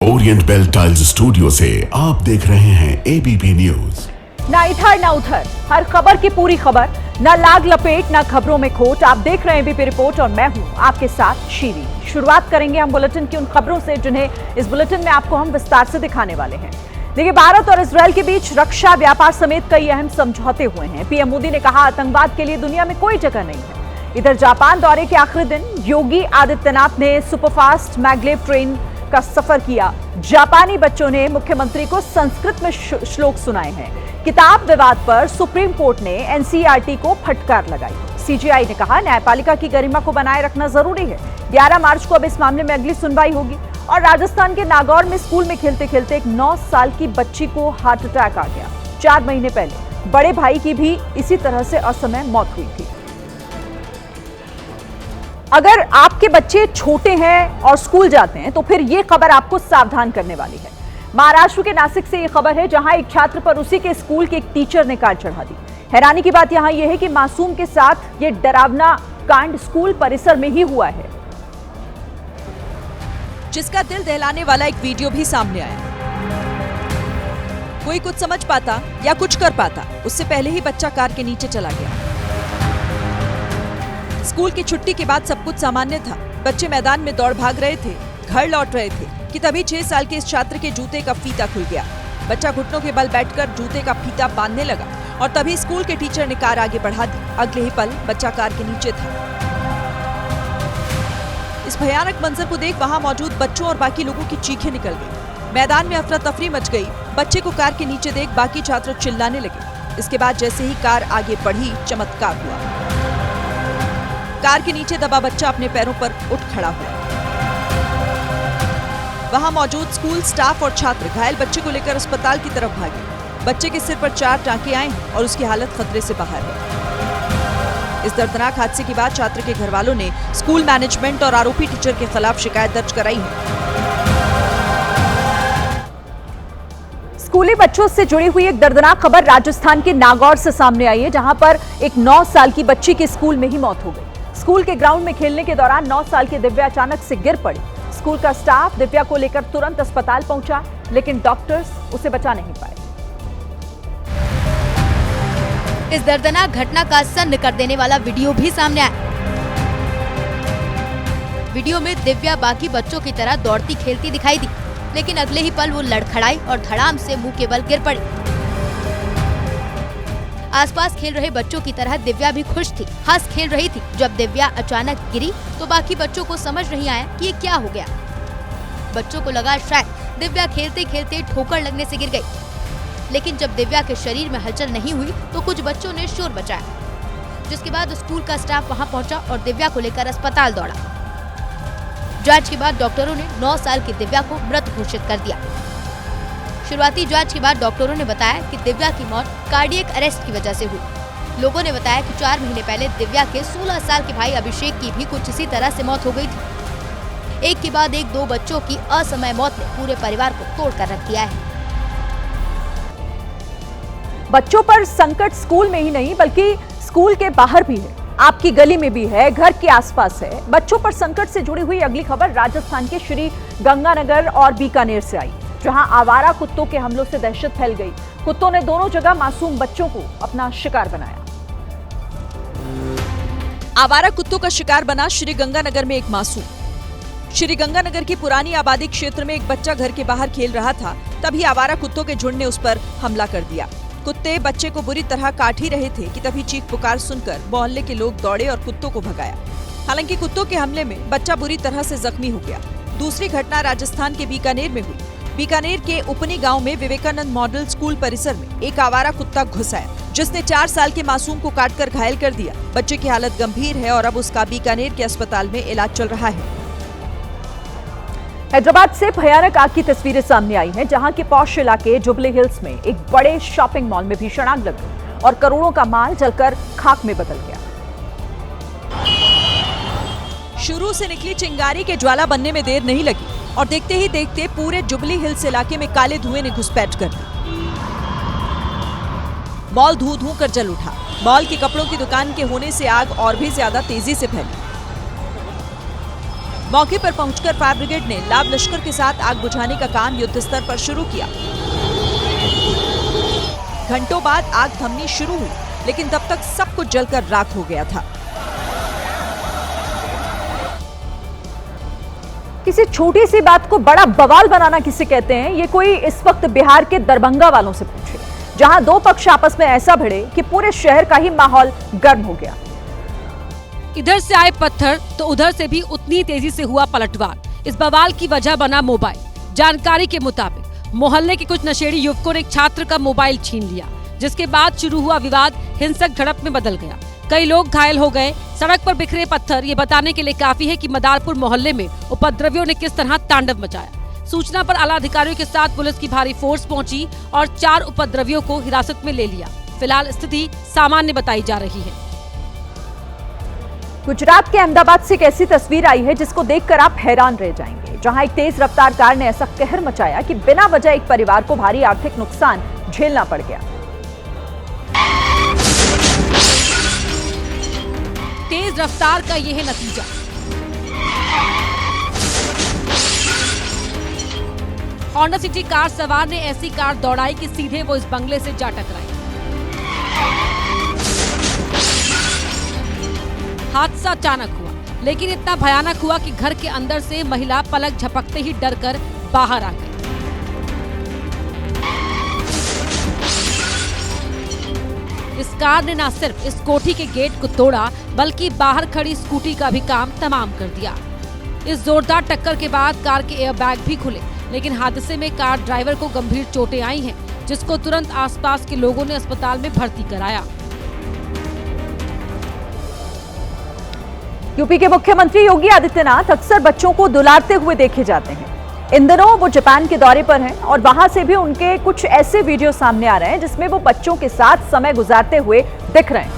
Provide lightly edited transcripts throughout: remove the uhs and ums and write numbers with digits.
Orient bell tiles studio से आप देख रहे हैं एबीपी न्यूज। ना इधर ना उधर, हर खबर की पूरी खबर, ना लाग लपेट ना खबरों में खोट। आप देख रहे हैं एबीपी रिपोर्ट और मैं हूं आपके साथ शीरी। शुरुआत करेंगे हम बुलेटिन की उन खबरों से जिन्हें इस बुलेटिन में आपको हम विस्तार से दिखाने वाले हैं। देखिए, भारत और इजरायल के बीच रक्षा व्यापार समेत कई अहम समझौते हुए हैं। पीएम मोदी ने कहा, आतंकवाद के लिए दुनिया में कोई जगह नहीं है। इधर जापान दौरे के आखिरी दिन योगी आदित्यनाथ ने सुपरफास्ट मैग्लेव ट्रेन का सफर किया। जापानी बच्चों ने मुख्यमंत्री को संस्कृत में श्लोक सुनाए हैं। किताब विवाद पर सुप्रीम कोर्ट ने एनसीईआरटी को फटकार लगाई। सीजेआई ने कहा, न्यायपालिका की गरिमा को बनाए रखना जरूरी है। 11 मार्च को अब इस मामले में अगली सुनवाई होगी। और राजस्थान के नागौर में स्कूल में खेलते खेलते एक 9 साल की बच्ची को हार्ट अटैक आ गया। 4 महीने पहले बड़े भाई की भी इसी तरह से असमय मौत हुई थी। अगर आपके बच्चे छोटे हैं और स्कूल जाते हैं तो फिर यह खबर आपको सावधान करने वाली है। महाराष्ट्र के नासिक से यह खबर है, जहां एक छात्र पर उसी के स्कूल के एक टीचर ने कार चढ़ा दी। हैरानी की बात यहां यह है कि मासूम के साथ यह डरावना कांड स्कूल परिसर में ही हुआ है, जिसका दिल दहलाने वाला एक वीडियो भी सामने आया। कोई कुछ समझ पाता या कुछ कर पाता, उससे पहले ही बच्चा कार के नीचे चला गया। स्कूल की छुट्टी के बाद सब कुछ सामान्य था। बच्चे मैदान में दौड़ भाग रहे थे, घर लौट रहे थे कि तभी 6 साल के इस छात्र के जूते का फीता खुल गया। बच्चा घुटनों के बल बैठकर जूते का फीता बांधने लगा और तभी स्कूल के टीचर ने कार आगे बढ़ा दी। अगले ही पल बच्चा कार के नीचे था। इस भयानक मंजर को देख वहां मौजूद बच्चों और बाकी लोगों की चीखें निकल गई। मैदान में अफरा तफरी मच गई। बच्चे को कार के नीचे देख बाकी छात्र चिल्लाने लगे। इसके बाद जैसे ही कार आगे बढ़ी, चमत्कार हुआ। कार के नीचे दबा बच्चा अपने पैरों पर उठ खड़ा हुआ। वहां मौजूद स्कूल स्टाफ और छात्र घायल बच्चे को लेकर अस्पताल की तरफ भागे। बच्चे के सिर पर 4 टांके आए और उसकी हालत खतरे से बाहर है। इस दर्दनाक हादसे के बाद छात्र के घर वालों ने स्कूल मैनेजमेंट और आरोपी टीचर के खिलाफ शिकायत दर्ज कराई है। स्कूली बच्चों से जुड़ी हुई एक दर्दनाक खबर राजस्थान के नागौर से सामने आई है, जहां पर एक 9 साल की बच्ची की स्कूल में ही मौत हो गई। स्कूल के ग्राउंड में खेलने के दौरान 9 साल की दिव्या अचानक से गिर पड़ी। स्कूल का स्टाफ दिव्या को लेकर तुरंत अस्पताल पहुंचा, लेकिन डॉक्टर्स उसे बचा नहीं पाए। इस दर्दनाक घटना का सन्न कर देने वाला वीडियो भी सामने आया। वीडियो में दिव्या बाकी बच्चों की तरह दौड़ती खेलती दिखाई दी, लेकिन अगले ही पल वो लड़खड़ाई और धड़ाम से मुंह के बल गिर पड़ी। आसपास खेल रहे बच्चों की तरह दिव्या भी खुश थी, हंस खेल रही थी। जब दिव्या अचानक गिरी तो बाकी बच्चों को समझ नहीं आया कि ये क्या हो गया। बच्चों को लगा शायद दिव्या खेलते खेलते ठोकर लगने से गिर गई, लेकिन जब दिव्या के शरीर में हलचल नहीं हुई तो कुछ बच्चों ने शोर मचाया, जिसके बाद स्कूल का स्टाफ वहां पहुंचा और दिव्या को लेकर अस्पताल दौड़ा। जांच के बाद डॉक्टरों ने 9 साल की दिव्या को मृत घोषित कर दिया। शुरुआती जांच के बाद डॉक्टरों ने बताया कि दिव्या की मौत कार्डियक अरेस्ट की वजह से हुई। लोगों ने बताया कि 4 महीने पहले दिव्या के 16 साल के भाई अभिषेक की भी कुछ इसी तरह से मौत हो गई थी। एक के बाद एक 2 बच्चों की असमय मौत ने पूरे परिवार को तोड़ कर रख दिया है। बच्चों पर संकट स्कूल में ही नहीं बल्कि स्कूल के बाहर भी है, आपकी गली में भी है, घर के आसपास है। बच्चों पर संकट से जुड़ी हुई अगली खबर राजस्थान के श्री गंगानगर और बीकानेर से आई, जहां आवारा कुत्तों के हमलों से दहशत फैल गई। कुत्तों ने दोनों जगह मासूम बच्चों को अपना शिकार बनाया। आवारा कुत्तों का शिकार बना श्री गंगानगर में एक मासूम। श्री गंगानगर की पुरानी आबादी क्षेत्र में एक बच्चा घर के बाहर खेल रहा था, तभी आवारा कुत्तों के झुंड ने उस पर हमला कर दिया। कुत्ते बच्चे को बुरी तरह काट ही रहे थे कि तभी चीख पुकार सुनकर मोहल्ले के लोग दौड़े और कुत्तों को भगाया। हालांकि कुत्तों के हमले में बच्चा बुरी तरह से जख्मी हो गया। दूसरी घटना राजस्थान के बीकानेर में हुई। बीकानेर के उपनी गांव में विवेकानंद मॉडल स्कूल परिसर में एक आवारा कुत्ता घुस आया, जिसने 4 साल के मासूम को काटकर घायल कर दिया। बच्चे की हालत गंभीर है और अब उसका बीकानेर के अस्पताल में इलाज चल रहा है। हैदराबाद से भयानक आग की तस्वीरें सामने आई हैं, जहां के पॉश इलाके जुबली हिल्स में एक बड़े शॉपिंग मॉल में भीषण आग लग गई और करोड़ों का माल जलकर खाक में बदल गया। शुरू से निकली चिंगारी के ज्वाला बनने में देर नहीं लगी और देखते ही देखते पूरे जुबली हिल्स इलाके में काले धुएं ने घुसपैठ कर दी। मॉल धू धू कर जल उठा। मॉल की कपड़ों की दुकान के होने से आग और भी ज्यादा तेजी से फैली। मौके पर पहुंचकर फायर ब्रिगेड ने लाव लश्कर के साथ आग बुझाने का काम युद्ध स्तर पर शुरू किया। घंटों बाद आग थमनी शुरू हुई, लेकिन तब तक सब कुछ जलकर राख हो गया था। किसी छोटी सी बात को बड़ा बवाल बनाना किसे कहते हैं, ये कोई इस वक्त बिहार के दरभंगा वालों से पूछे, जहां दो पक्ष आपस में ऐसा भिड़े कि पूरे शहर का ही माहौल गर्म हो गया। इधर से आए पत्थर तो उधर से भी उतनी तेजी से हुआ पलटवार। इस बवाल की वजह बना मोबाइल। जानकारी के मुताबिक मोहल्ले के कुछ नशेड़ी युवकों ने एक छात्र का मोबाइल छीन लिया, जिसके बाद शुरू हुआ विवाद हिंसक झड़प में बदल गया। कई लोग घायल हो गए। सड़क पर बिखरे पत्थर ये बताने के लिए काफी है कि मदारपुर मोहल्ले में उपद्रवियों ने किस तरह तांडव मचाया। सूचना पर आला अधिकारियों के साथ पुलिस की भारी फोर्स पहुंची और 4 उपद्रवियों को हिरासत में ले लिया। फिलहाल स्थिति सामान्य बताई जा रही है। गुजरात के अहमदाबाद से एक ऐसी तस्वीर आई है जिसको देखकर आप हैरान रह जाएंगे, जहां एक तेज रफ्तार कार ने ऐसा कहर मचाया कि बिना वजह एक परिवार को भारी आर्थिक नुकसान झेलना पड़ गया। तेज रफ्तार का यह है नतीजा। होंडा सिटी कार सवार ने ऐसी कार दौड़ाई कि सीधे वो इस बंगले से जा टकराई। हादसा अचानक हुआ, लेकिन इतना भयानक हुआ कि घर के अंदर से महिला पलक झपकते ही डरकर बाहर आ गई। इस कार ने न सिर्फ इस कोठी के गेट को तोड़ा, बल्कि बाहर खड़ी स्कूटी का भी काम तमाम कर दिया। इस जोरदार टक्कर के बाद कार के एयरबैग भी खुले, लेकिन हादसे में कार ड्राइवर को गंभीर चोटें आई हैं, जिसको तुरंत आसपास के लोगों ने अस्पताल में भर्ती कराया। यूपी के मुख्यमंत्री योगी आदित्यनाथ अक्सर बच्चों को दुलारते हुए देखे जाते हैं। इन दिनों वो जापान के दौरे पर हैं और वहां से भी उनके कुछ ऐसे वीडियो सामने आ रहे हैं जिसमें वो बच्चों के साथ समय गुजारते हुए दिख रहे हैं।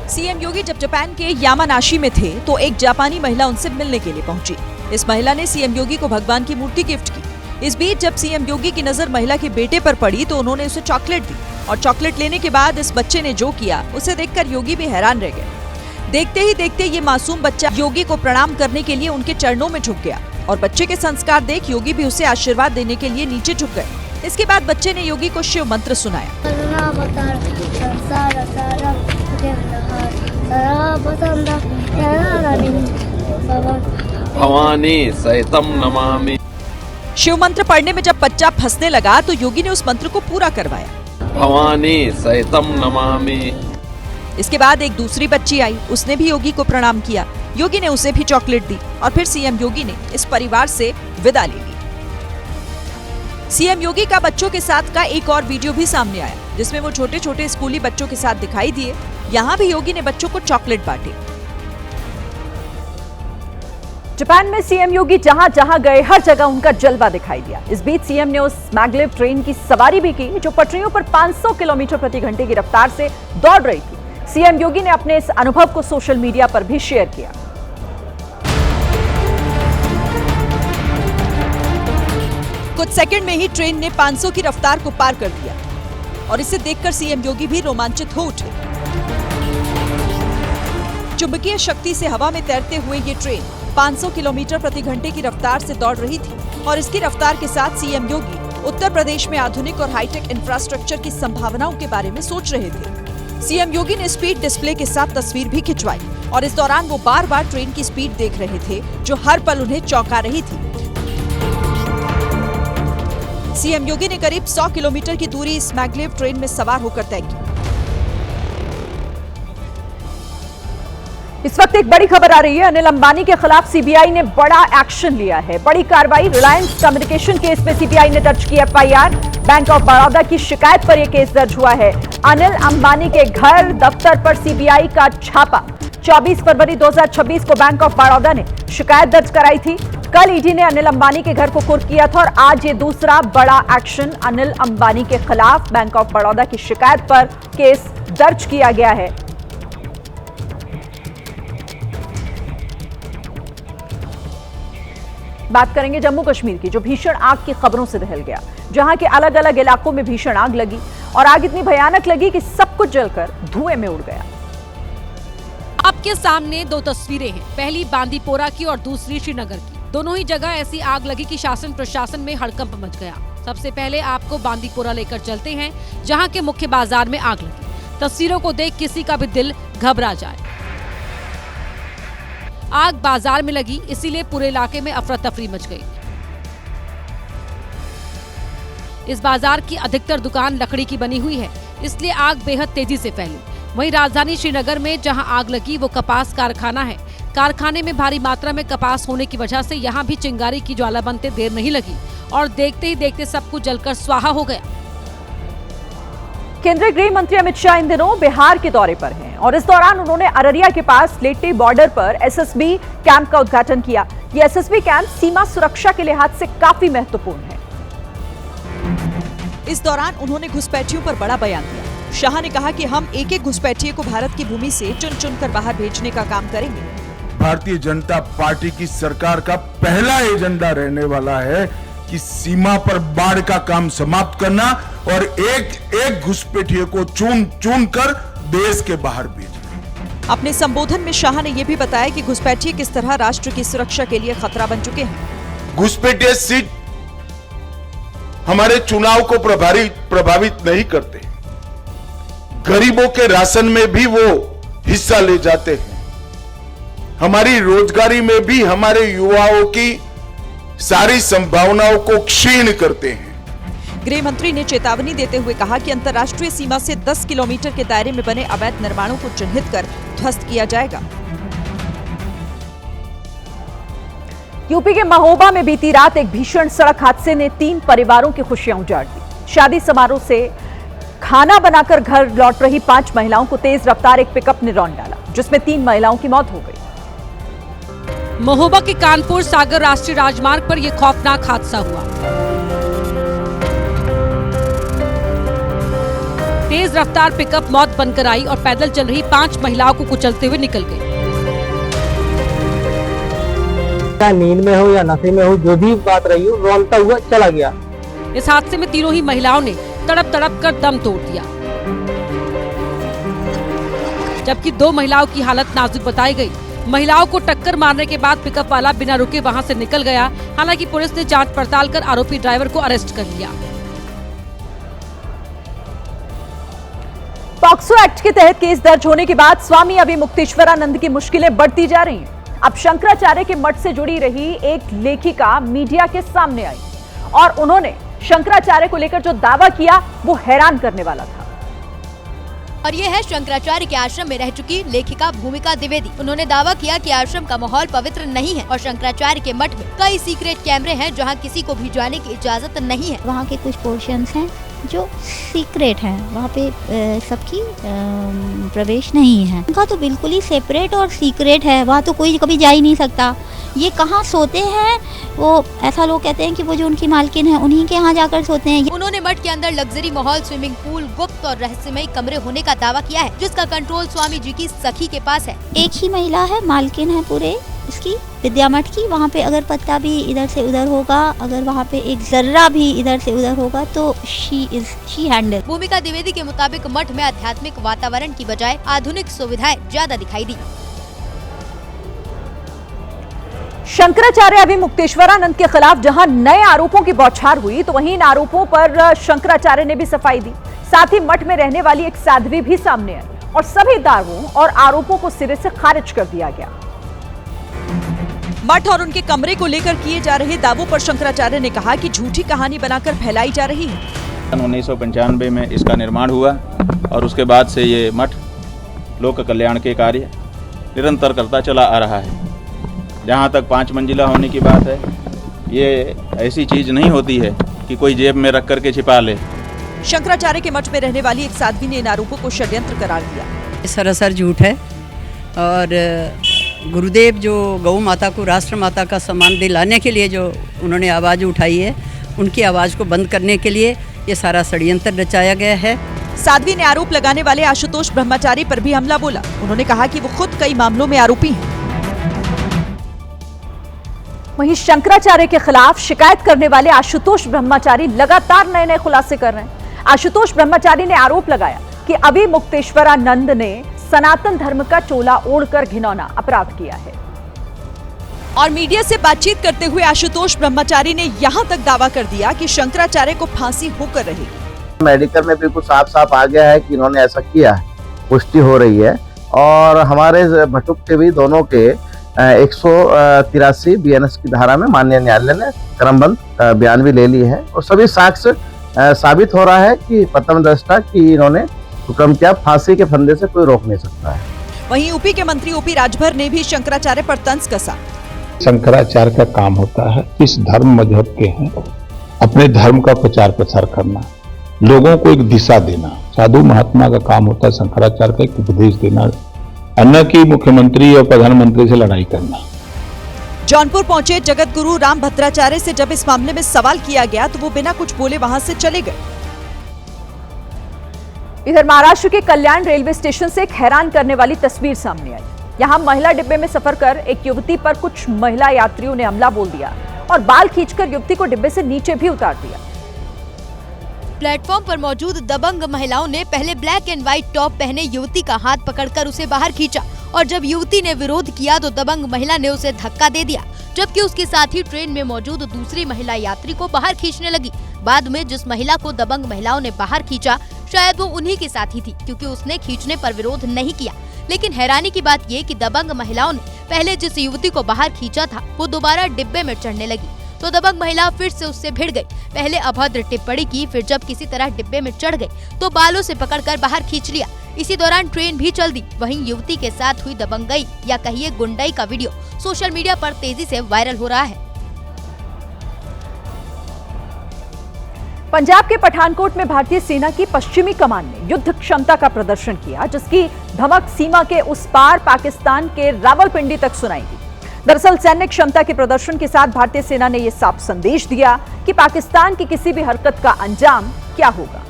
सीएम योगी जब जापान के यामानाशी में थे तो एक जापानी महिला उनसे मिलने के लिए पहुंची। इस महिला ने सीएम योगी को भगवान की मूर्ति गिफ्ट की। इस बीच जब सीएम योगी की नजर महिला के बेटे पर पड़ी तो उन्होंने उसे चॉकलेट दी, और चॉकलेट लेने के बाद इस बच्चे ने जो किया उसे देखकर योगी भी हैरान रह गए। देखते ही देखते ये मासूम बच्चा योगी को प्रणाम करने के लिए उनके चरणों में झुक गया, और बच्चे के संस्कार देख योगी भी उसे आशीर्वाद देने के लिए नीचे झुक गए। इसके बाद बच्चे ने योगी को शिव मंत्र सुनाया। भवानी सहितम नमामि। शिव मंत्र पढ़ने में जब बच्चा फंसने लगा तो योगी ने उस मंत्र को पूरा करवाया। भवानी सहितम नमामि। इसके बाद एक दूसरी बच्ची आई, उसने भी योगी को प्रणाम किया। योगी ने उसे भी चॉकलेट दी और फिर सीएम योगी ने इस परिवार से विदा ले ली। सीएम योगी का बच्चों के साथ का एक और वीडियो भी सामने आया, जिसमें वो छोटे छोटे स्कूली बच्चों के साथ दिखाई दिए। यहाँ भी योगी ने बच्चों को चॉकलेट बांटे। जापान में सीएम योगी जहां जहां गए हर जगह उनका जलवा दिखाई दिया। इस बीच सीएम ने उस मैग्लेव ट्रेन की सवारी भी की जो पटरियों पर 500 किलोमीटर प्रति घंटे की रफ्तार से दौड़ रही थी। सीएम योगी ने अपने इस अनुभव को सोशल मीडिया पर भी शेयर किया। कुछ सेकंड में ही ट्रेन ने 500 की रफ्तार को पार कर दिया, और इसे देखकर सीएम योगी भी रोमांचित हो उठे। चुंबकीय शक्ति से हवा में तैरते हुए ये ट्रेन 500 किलोमीटर प्रति घंटे की रफ्तार से दौड़ रही थी, और इसकी रफ्तार के साथ सीएम योगी उत्तर प्रदेश में आधुनिक और हाईटेक इंफ्रास्ट्रक्चर की संभावनाओं के बारे में सोच रहे थे। सीएम योगी ने स्पीड डिस्प्ले के साथ तस्वीर भी खिंचवाई, और इस दौरान वो बार बार ट्रेन की स्पीड देख रहे थे जो हर पल उन्हें चौंका रही थी। सीएम योगी ने करीब 100 किलोमीटर की दूरी इस मैग्लेव ट्रेन में सवार होकर तय की। इस वक्त एक बड़ी खबर आ रही है। अनिल अंबानी के खिलाफ सीबीआई ने बड़ा एक्शन लिया है। बड़ी कार्रवाई। रिलायंस कम्युनिकेशन केस में सीबीआई ने दर्ज की एफआईआर। बैंक ऑफ बड़ौदा की शिकायत पर यह केस दर्ज हुआ है। अनिल अंबानी के घर दफ्तर पर सीबीआई का छापा। 24 फरवरी 2026 को बैंक ऑफ बड़ौदा ने शिकायत दर्ज कराई थी। कल ईडी ने अनिल अंबानी के घर को कुर्क किया था, और आज ये दूसरा बड़ा एक्शन अनिल अंबानी के खिलाफ बैंक ऑफ बड़ौदा की शिकायत पर केस दर्ज किया गया है। बात करेंगे जम्मू कश्मीर की, जो भीषण आग की खबरों से दहल गया, जहां के अलग अलग इलाकों में भीषण आग लगी, और आग इतनी भयानक लगी कि सब कुछ जलकर धुएं में उड़ गया। आप आपके सामने दो तस्वीरें हैं, पहली बांदीपोरा की और दूसरी श्रीनगर की। दोनों ही जगह ऐसी आग लगी कि शासन प्रशासन में हड़कंप मच गया। सबसे पहले आपको बांदीपोरा लेकर चलते हैं, जहां के मुख्य बाजार में आग लगी। तस्वीरों को देख किसी का भी दिल घबरा जाए। आग बाजार में लगी, इसीलिए पूरे इलाके में अफरा तफरी मच गई। इस बाजार की अधिकतर दुकान लकड़ी की बनी हुई है, इसलिए आग बेहद तेजी से फैली। वहीं राजधानी श्रीनगर में जहां आग लगी वो कपास कारखाना है। कारखाने में भारी मात्रा में कपास होने की वजह से यहां भी चिंगारी की ज्वाला बनते देर नहीं लगी और देखते ही देखते सब कुछ जलकर स्वाहा हो गया। केंद्रीय गृह मंत्री अमित शाह इन दिनों बिहार के दौरे पर हैं और इस दौरान उन्होंने अररिया के पास लेट्टी बॉर्डर पर एसएसबी कैंप का उद्घाटन किया। ये एसएसबी कैंप सीमा सुरक्षा के लिहाज से काफी महत्वपूर्ण है। इस दौरान उन्होंने घुसपैठियों पर बड़ा बयान दिया। शाह ने कहा कि हम एक एक घुसपैठिए को भारत की भूमि से चुन चुन कर बाहर भेजने का काम करेंगे। भारतीय जनता पार्टी की सरकार का पहला एजेंडा रहने वाला है कि सीमा पर बाढ़ का काम समाप्त करना और एक एक घुसपैठिए को चुन चुन कर देश के बाहर भेजना। अपने संबोधन में शाह ने यह भी बताया कि घुसपैठिए किस तरह राष्ट्र की सुरक्षा के लिए खतरा बन चुके हैं। घुसपैठिए सीट हमारे चुनाव को प्रभावित नहीं करते। गरीबों के राशन में भी वो हिस्सा ले जाते हैं। हमारी रोजगारी में भी हमारे युवाओं की सारी संभावनाओं को क्षीण करते हैं। गृह मंत्री ने चेतावनी देते हुए कहा कि अंतर्राष्ट्रीय सीमा से 10 किलोमीटर के दायरे में बने अवैध निर्माणों को चिन्हित कर ध्वस्त किया जाएगा। यूपी के महोबा में बीती रात एक भीषण सड़क हादसे ने 3 परिवारों की खुशियां उजाड़ दी। शादी समारोह से खाना बनाकर घर लौट रही 5 महिलाओं को तेज रफ्तार एक पिकअप ने रौंद डाला, जिसमें 3 महिलाओं की मौत हो गई। महोबा के कानपुर सागर राष्ट्रीय राजमार्ग पर यह खौफनाक हादसा हुआ। तेज रफ्तार पिकअप मौत बनकर आई और पैदल चल रही 5 महिलाओं को कुचलते हुए निकल गई। नींद में हो या नशे में हो, जो भी बात रही हो, रोलता हुआ चला गया। इस हादसे में तीनों ही महिलाओं ने तड़प तड़प कर दम तोड़ दिया, जबकि 2 महिलाओं की हालत नाजुक बताई गई। महिलाओं को टक्कर मारने के बाद पिकअप वाला बिना रुके वहां से निकल गया। हालांकि पुलिस ने जांच पड़ताल कर आरोपी ड्राइवर को अरेस्ट कर लिया। पॉक्सो एक्ट के तहत केस दर्ज होने के बाद स्वामी अभिमुक्तेश्वरानंद की मुश्किलें बढ़ती जा रही हैं। अब शंकराचार्य के मठ से जुड़ी रही एक लेखिका मीडिया के सामने आई और उन्होंने शंकराचार्य को लेकर जो दावा किया वो हैरान करने वाला था। और ये है शंकराचार्य के आश्रम में रह चुकी लेखिका भूमिका द्विवेदी। उन्होंने दावा किया कि आश्रम का माहौल पवित्र नहीं है और शंकराचार्य के मठ में कई सीक्रेट कैमरे हैं जहां किसी को भी जाने की इजाजत नहीं है। वहाँ के कुछ पोर्शंस हैं जो सीक्रेट हैं, वहाँ पे सबकी प्रवेश नहीं है। उनका तो बिल्कुल ही सेपरेट और सीक्रेट है, वहाँ तो कोई कभी जा ही नहीं सकता। ये कहाँ सोते हैं, वो ऐसा लोग कहते हैं कि वो जो उनकी मालकिन है उन्हीं के यहाँ जाकर सोते हैं। उन्होंने मठ के अंदर लग्जरी माहौल, स्विमिंग पूल, गुप्त और रहस्यमयी कमरे होने का दावा किया है, जिसका कंट्रोल स्वामी जी की सखी के पास है। एक ही महिला है, मालकिन है पूरे इसकी विद्या मठ की। वहाँ पे अगर पत्ता भी इधर से उधर होगा, अगर वहाँ पे एक जर्रा भी इधर से उधर होगा तो शी हैंडल। भूमिका द्विवेदी के मुताबिक मठ में आध्यात्मिक वातावरण की बजाय आधुनिक सुविधाएं ज्यादा दिखाई दी। शंकराचार्य अभिमुक्तेश्वरानंद के खिलाफ जहां नए आरोपों की बौछार हुई, तो वहीं इन आरोपों पर शंकराचार्य ने भी सफाई दी। साथ ही मठ में रहने वाली एक साध्वी भी सामने आई और सभी दावों और आरोपों को सिरे से खारिज कर दिया गया। मठ और उनके कमरे को लेकर किए जा रहे दावों पर शंकराचार्य ने कहा कि झूठी कहानी बनाकर फैलाई जा रही है। 1995 में इसका निर्माण हुआ और उसके बाद से ये मठ लोक कल्याण के कार्य निरंतर करता चला आ रहा है। जहाँ तक 5 मंजिला होने की बात है, ये ऐसी चीज़ नहीं होती है कि कोई जेब में रख करके छिपा ले। शंकराचार्य के मठ में रहने वाली एक साध्वी ने इन आरोपों को षड्यंत्र करार दिया। सरासर झूठ है और गुरुदेव जो गौ माता को राष्ट्र माता का सम्मान दिलाने के लिए जो उन्होंने आवाज़ उठाई है, उनकी आवाज़ को बंद करने के लिए ये सारा षड्यंत्र रचाया गया है। साध्वी ने आरोप लगाने वाले आशुतोष ब्रह्मचारी पर भी हमला बोला। उन्होंने कहा कि वो खुद कई मामलों में आरोपी हैं। वहीं शंकराचार्य के खिलाफ शिकायत करने वाले आशुतोष ब्रह्मचारी लगातार नए नए खुलासे कर रहे हैं। आशुतोष ब्रह्मचारी ने आरोप लगाया कि अभिमुक्तेश्वरानंद ने सनातन धर्म का चोला ओढ़कर घिनौना अपराध किया है। और मीडिया से बातचीत करते हुए आशुतोष ब्रह्मचारी ने यहाँ तक दावा कर दिया कि शंकराचार्य को फांसी होकर रहेगी। मेडिकल में बिल्कुल साफ साफ आ गया है कि इन्होंने ऐसा किया है, पुष्टि हो रही है। और हमारे भटुक के भी दोनों के 183 BNS की धारा में माननीय न्यायालय ने क्रमबद्ध बयान भी ले ली है और सभी साक्ष्य साबित हो रहा है कि प्रथम दृष्टा कि इन्होंने हुक्म किया, फांसी के फंदे से कोई रोक नहीं सकता है। वहीं यूपी के मंत्री ओपी राजभर ने भी शंकराचार्य पर तंज कसा। शंकराचार्य का काम होता है इस धर्म मजहब के हैं अपने धर्म का प्रचार प्रसार करना, लोगों को एक दिशा देना। साधु महात्मा का काम होता है शंकराचार्य का एक उपदेश देना, न कि मुख्यमंत्री और प्रधानमंत्री से लड़ाई करना। जौनपुर पहुंचे जगत गुरु राम भद्राचार्य से जब इस मामले में सवाल किया गया तो वो बिना कुछ बोले वहां से चले गए। इधर महाराष्ट्र के कल्याण रेलवे स्टेशन से एक हैरान करने वाली तस्वीर सामने आई। यहां महिला डिब्बे में सफर कर एक युवती पर कुछ महिला यात्रियों ने हमला बोल दिया और बाल खींचकर युवती को डिब्बे से नीचे भी उतार दिया। प्लेटफॉर्म पर मौजूद दबंग महिलाओं ने पहले ब्लैक एंड व्हाइट टॉप पहने युवती का हाथ पकड़कर उसे बाहर खींचा और जब युवती ने विरोध किया तो दबंग महिला ने उसे धक्का दे दिया, जबकि उसके साथ ही ट्रेन में मौजूद दूसरी महिला यात्री को बाहर खींचने लगी। बाद में जिस महिला को दबंग महिलाओं ने बाहर खींचा शायद वो उन्हीं के साथी थी, क्योंकि उसने खींचने पर विरोध नहीं किया। लेकिन हैरानी की बात ये कि दबंग महिलाओं ने पहले जिस युवती को बाहर खींचा था वो दोबारा डिब्बे में चढ़ने लगी तो दबंग महिला फिर से उससे भिड़ गई। पहले अभद्र टिप्पणी की, फिर जब किसी तरह डिब्बे में चढ़ गई तो बालों से पकड़कर बाहर खींच लिया। इसी दौरान ट्रेन भी चल दी। वहीं युवती के साथ हुई दबंगई या कहिए गुंडाई का वीडियो सोशल मीडिया पर तेजी से वायरल हो रहा है। पंजाब के पठानकोट में भारतीय सेना की पश्चिमी कमान ने युद्ध क्षमता का प्रदर्शन किया, जिसकी धमक सीमा के उस पार पाकिस्तान के रावलपिंडी तक सुनाई दी। दरअसल सैन्य क्षमता के प्रदर्शन के साथ भारतीय सेना ने यह साफ संदेश दिया कि पाकिस्तान की किसी भी हरकत का अंजाम क्या होगा।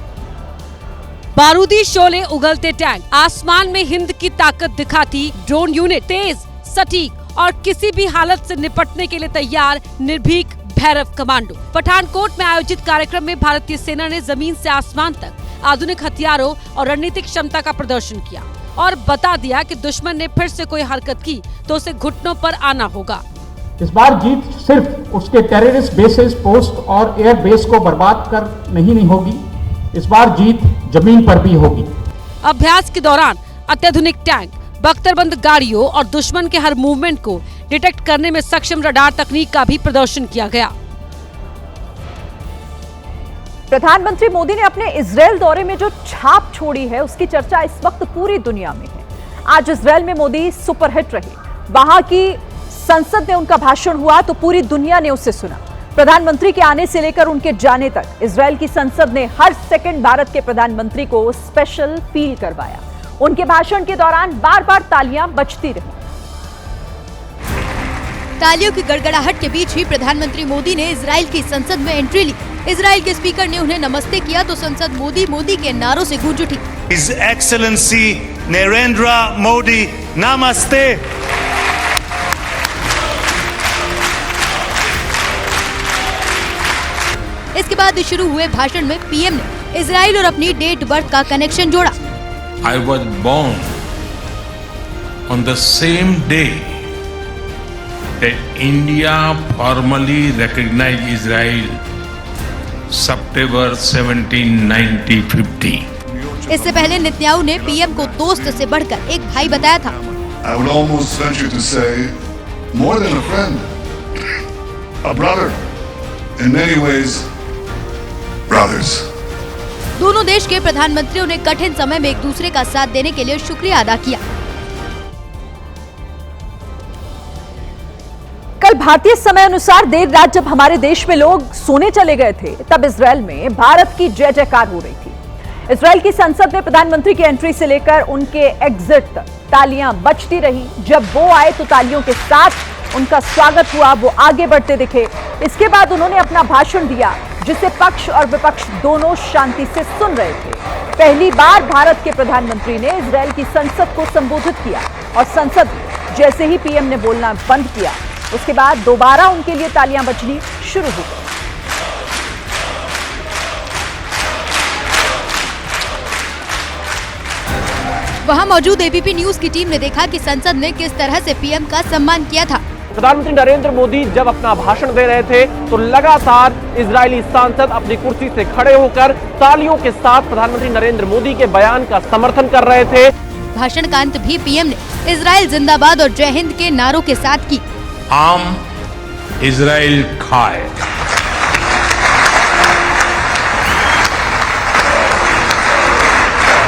बारूदी शोले उगलते टैंक, आसमान में हिंद की ताकत दिखाती ड्रोन यूनिट, तेज, सटीक और किसी भी हालत से निपटने के लिए तैयार निर्भीक भैरव कमांडो। पठानकोट में आयोजित कार्यक्रम में भारतीय सेना ने जमीन से आसमान तक आधुनिक हथियारों और रणनीतिक क्षमता का प्रदर्शन किया और बता दिया कि दुश्मन ने फिर से कोई हरकत की तो उसे घुटनों पर आना होगा। इस बार जीत सिर्फ उसके टेररिस्ट बेसेस, पोस्ट और एयर बेस को बर्बाद कर नहीं होगी, इस बार जीत जमीन पर भी होगी। अभ्यास के दौरान अत्याधुनिक टैंक, बख्तरबंद गाड़ियों और दुश्मन के हर मूवमेंट को डिटेक्ट करने में सक्षम रडार तकनीक का भी प्रदर्शन किया गया। प्रधानमंत्री मोदी ने अपने इजरायल दौरे में जो छाप छोड़ी है उसकी चर्चा इस वक्त पूरी दुनिया में है। आज इजरायल में मोदी सुपरहिट रहे। वहां की संसद में उनका भाषण हुआ तो पूरी दुनिया ने उसे सुना। प्रधानमंत्री के आने से लेकर उनके जाने तक इजरायल की संसद ने हर सेकंड भारत के प्रधानमंत्री को स्पेशल फील करवाया। उनके भाषण के दौरान बार बार तालियां बजती रही। तालियों की गड़गड़ाहट के बीच ही प्रधानमंत्री मोदी ने इजरायल की संसद में एंट्री ली। इजरायल के स्पीकर ने उन्हें नमस्ते किया तो संसद मोदी मोदी के नारों से गूंज उठी। His Excellency Narendra Modi, नमस्ते। इसके बाद शुरू हुए भाषण में पीएम ने इजरायल और अपनी डेट बर्थ का कनेक्शन जोड़ा। I was born on the same day that India formally recognized Israel, September 17, 1950. इससे पहले नेतन्याहू ने पीएम को दोस्त से बढ़कर एक भाई बताया था। I would almost venture to say, more than a friend, a brother, in many ways, brothers. दोनों देश के प्रधानमंत्रियों ने कठिन समय में एक दूसरे का साथ देने के लिए शुक्रिया अदा किया। कल भारतीय समय अनुसार देर रात जब हमारे देश में लोग सोने चले गए थे तब इजरायल में भारत की जय जयकार हो रही थी। इजरायल की संसद में प्रधानमंत्री की एंट्री से लेकर उनके एग्जिट तक तालियां बजती रही। जब वो आए तो तालियों के साथ उनका स्वागत हुआ। वो आगे बढ़ते दिखे। इसके बाद उन्होंने अपना भाषण दिया जिसे पक्ष और विपक्ष दोनों शांति से सुन रहे थे। पहली बार भारत के प्रधानमंत्री ने इजरायल की संसद को संबोधित किया और संसद में जैसे ही पीएम ने बोलना बंद किया उसके बाद दोबारा उनके लिए तालियां बजनी शुरू हो गई। वहाँ मौजूद एबीपी न्यूज की टीम ने देखा कि संसद ने किस तरह से पीएम का सम्मान किया था। प्रधानमंत्री नरेंद्र मोदी जब अपना भाषण दे रहे थे तो लगातार इजरायली सांसद अपनी कुर्सी से खड़े होकर तालियों के साथ प्रधानमंत्री नरेंद्र मोदी के बयान का समर्थन कर रहे थे। भाषण का अंत भी पीएम ने इजराइल जिंदाबाद और जय हिंद के नारों के साथ की। आम इजराइल खाए।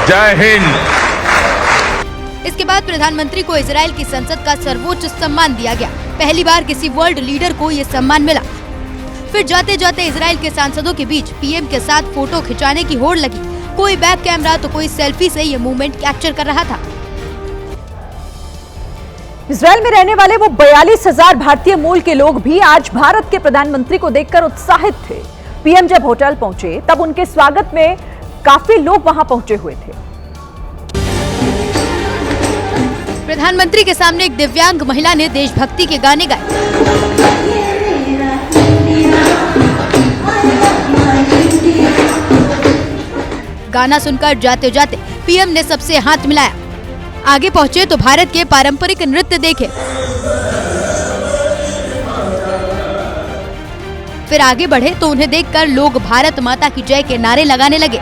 जय हिंद। इसके बाद प्रधानमंत्री को इजराइल की संसद का सर्वोच्च सम्मान दिया गया। पहली बार किसी वर्ल्ड लीडर को ये सम्मान मिला। फिर जाते जाते इजराइल के सांसदों के बीच पीएम के साथ फोटो खिंचाने की होड़ लगी। कोई बैक कैमरा तो कोई सेल्फी से ये मूवमेंट कैप्चर कर रहा था। इजराइल में रहने वाले वो 42,000 भारतीय मूल के लोग भी आज भारत के प्रधानमंत्री को देखकर उत्साहित थे। पीएम जब होटल पहुंचे तब उनके स्वागत में काफी लोग वहां पहुंचे हुए थे। प्रधानमंत्री के सामने एक दिव्यांग महिला ने देशभक्ति के गाने गाए। गाना सुनकर जाते जाते पीएम ने सबसे हाथ मिलाया। आगे पहुंचे तो भारत के पारंपरिक नृत्य देखे। फिर आगे बढ़े तो उन्हें देखकर लोग भारत माता की जय के नारे लगाने लगे।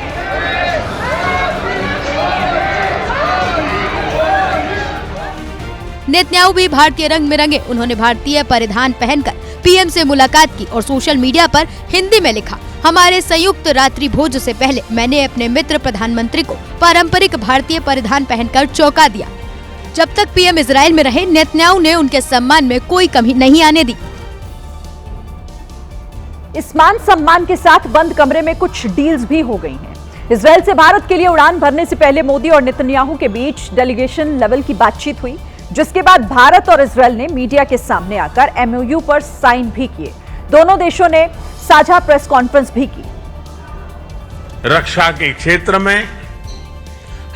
नेतन्याहू भी भारतीय रंग में रंगे। उन्होंने भारतीय परिधान पहनकर पीएम से मुलाकात की और सोशल मीडिया पर हिंदी में लिखा, हमारे संयुक्त रात्रि भोज से पहले मैंने अपने मित्र प्रधानमंत्री को पारंपरिक भारतीय परिधान पहनकर चौंका दिया। जब तक पीएम इजराइल में रहे, नेतन्याहू ने उनके सम्मान में कोई कमी नहीं आने दी। इस मान सम्मान के साथ बंद कमरे में कुछ डील्स भी हो गई हैं। इजराइल से भारत के लिए उड़ान भरने से पहले मोदी और नेतन्याहू के बीच डेलीगेशन लेवल की बातचीत हुई, जिसके बाद भारत और इजराइल ने मीडिया के सामने आकर एमओयू पर साइन भी किए। दोनों देशों ने साझा प्रेस कॉन्फ्रेंस भी की। रक्षा के क्षेत्र में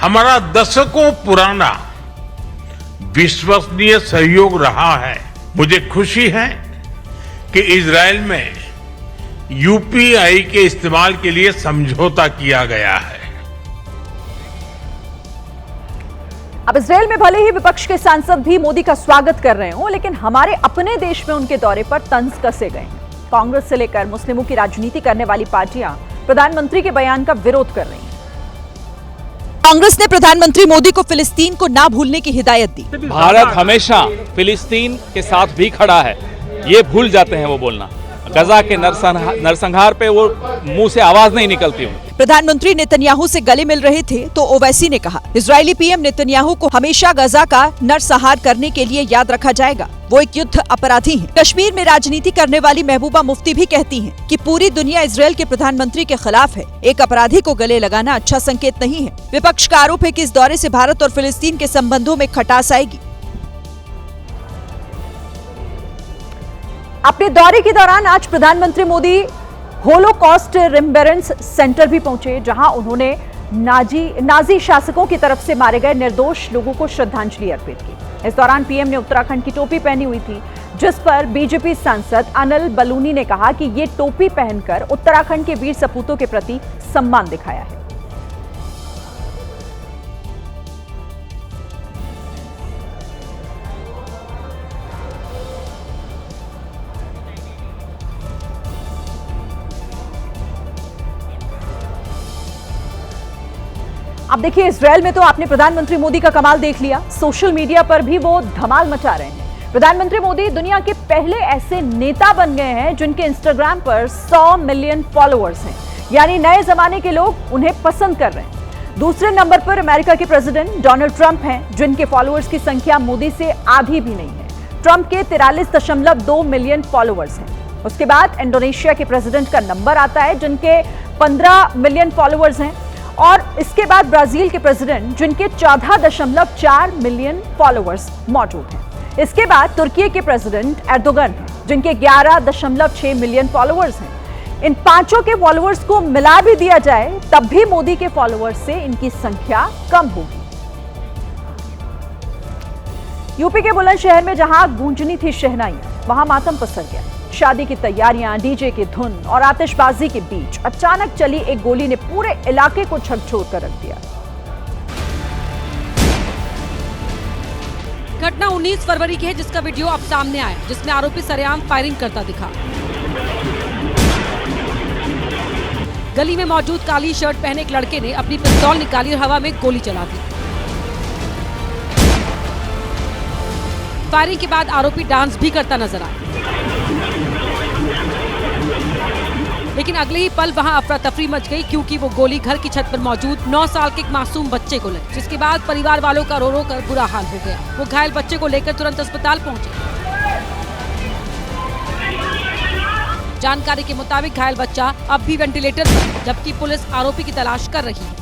हमारा दशकों पुराना विश्वसनीय सहयोग रहा है। मुझे खुशी है कि इजराइल में यूपीआई के इस्तेमाल के लिए समझौता किया गया है। अब इजराइल में भले ही विपक्ष के सांसद भी मोदी का स्वागत कर रहे हों, लेकिन हमारे अपने देश में उनके दौरे पर तंज कसे गए हैं। कांग्रेस से लेकर मुस्लिमों की राजनीति करने वाली पार्टियां प्रधानमंत्री के बयान का विरोध कर रही हैं। कांग्रेस ने प्रधानमंत्री मोदी को फिलिस्तीन को ना भूलने की हिदायत दी। भारत हमेशा फिलिस्तीन के साथ भी खड़ा है, ये भूल जाते हैं वो बोलना। गजा के नरसंहार पे वो मुंह से आवाज नहीं निकलती। प्रधानमंत्री नेतन्याहू से गले मिल रहे थे तो ओवैसी ने कहा, इजरायली पीएम नेतन्याहू को हमेशा गजा का नरसंहार करने के लिए याद रखा जाएगा। वो एक युद्ध अपराधी हैं। कश्मीर में राजनीति करने वाली महबूबा मुफ्ती भी कहती हैं कि पूरी दुनिया इजरायल के प्रधानमंत्री के खिलाफ है। एक अपराधी को गले लगाना अच्छा संकेत नहीं है। विपक्ष का आरोप है कि इस दौरे से भारत और फिलिस्तीन के संबंधों में खटास आएगी। अपने दौरे के दौरान आज प्रधानमंत्री मोदी होलोकॉस्ट रिमेम्बरेंस सेंटर भी पहुंचे, जहां उन्होंने नाजी शासकों की तरफ से मारे गए निर्दोष लोगों को श्रद्धांजलि अर्पित की। इस दौरान पीएम ने उत्तराखंड की टोपी पहनी हुई थी, जिस पर बीजेपी सांसद अनिल बलूनी ने कहा कि ये टोपी पहनकर उत्तराखंड के वीर सपूतों के प्रति सम्मान दिखाया है। अब देखिए, इजरायल में तो आपने प्रधानमंत्री मोदी का कमाल देख लिया। सोशल मीडिया पर भी वो धमाल मचा रहे हैं। प्रधानमंत्री मोदी दुनिया के पहले ऐसे नेता बन गए हैं जिनके इंस्टाग्राम पर 100 मिलियन फॉलोअर्स हैं, यानी नए जमाने के लोग उन्हें पसंद कर रहे हैं। दूसरे नंबर पर अमेरिका के प्रेसिडेंट डोनाल्ड ट्रंप हैं, जिनके फॉलोअर्स की संख्या मोदी से आधी भी नहीं है। ट्रंप के 43.2 मिलियन फॉलोअर्स हैं। उसके बाद इंडोनेशिया के प्रेसिडेंट का नंबर आता है, जिनके 15 मिलियन फॉलोअर्स हैं, और इसके बाद ब्राजील के प्रेसिडेंट, जिनके 14.4 मिलियन फॉलोअर्स मौजूद हैं। इसके बाद तुर्की के प्रेसिडेंट एर्दोगन, जिनके 11.6 मिलियन फॉलोअर्स हैं। इन पांचों के फॉलोअर्स को मिला भी दिया जाए तब भी मोदी के फॉलोअर्स से इनकी संख्या कम होगी। यूपी के बुलंदशहर में जहां गूंजनी थी शहनाइयां, वहां मातम पसर गया। शादी की तैयारियां, डीजे की धुन और आतिशबाजी के बीच अचानक चली एक गोली ने पूरे इलाके को झकझोर कर रख दिया। घटना 19 फरवरी की है, जिसका वीडियो अब सामने आया, जिसमें आरोपी सरेआम फायरिंग करता दिखा। गली में मौजूद काली शर्ट पहने एक लड़के ने अपनी पिस्तौल निकाली और हवा में गोली चला दी। फायरिंग के बाद आरोपी डांस भी करता नजर आया, लेकिन अगले ही पल वहां अफरा तफरी मच गई, क्योंकि वो गोली घर की छत पर मौजूद 9 साल के एक मासूम बच्चे को लगी, जिसके बाद परिवार वालों का रो रो कर बुरा हाल हो गया। वो घायल बच्चे को लेकर तुरंत अस्पताल पहुंचे। जानकारी के मुताबिक घायल बच्चा अब भी वेंटिलेटर पर, जबकि पुलिस आरोपी की तलाश कर रही है।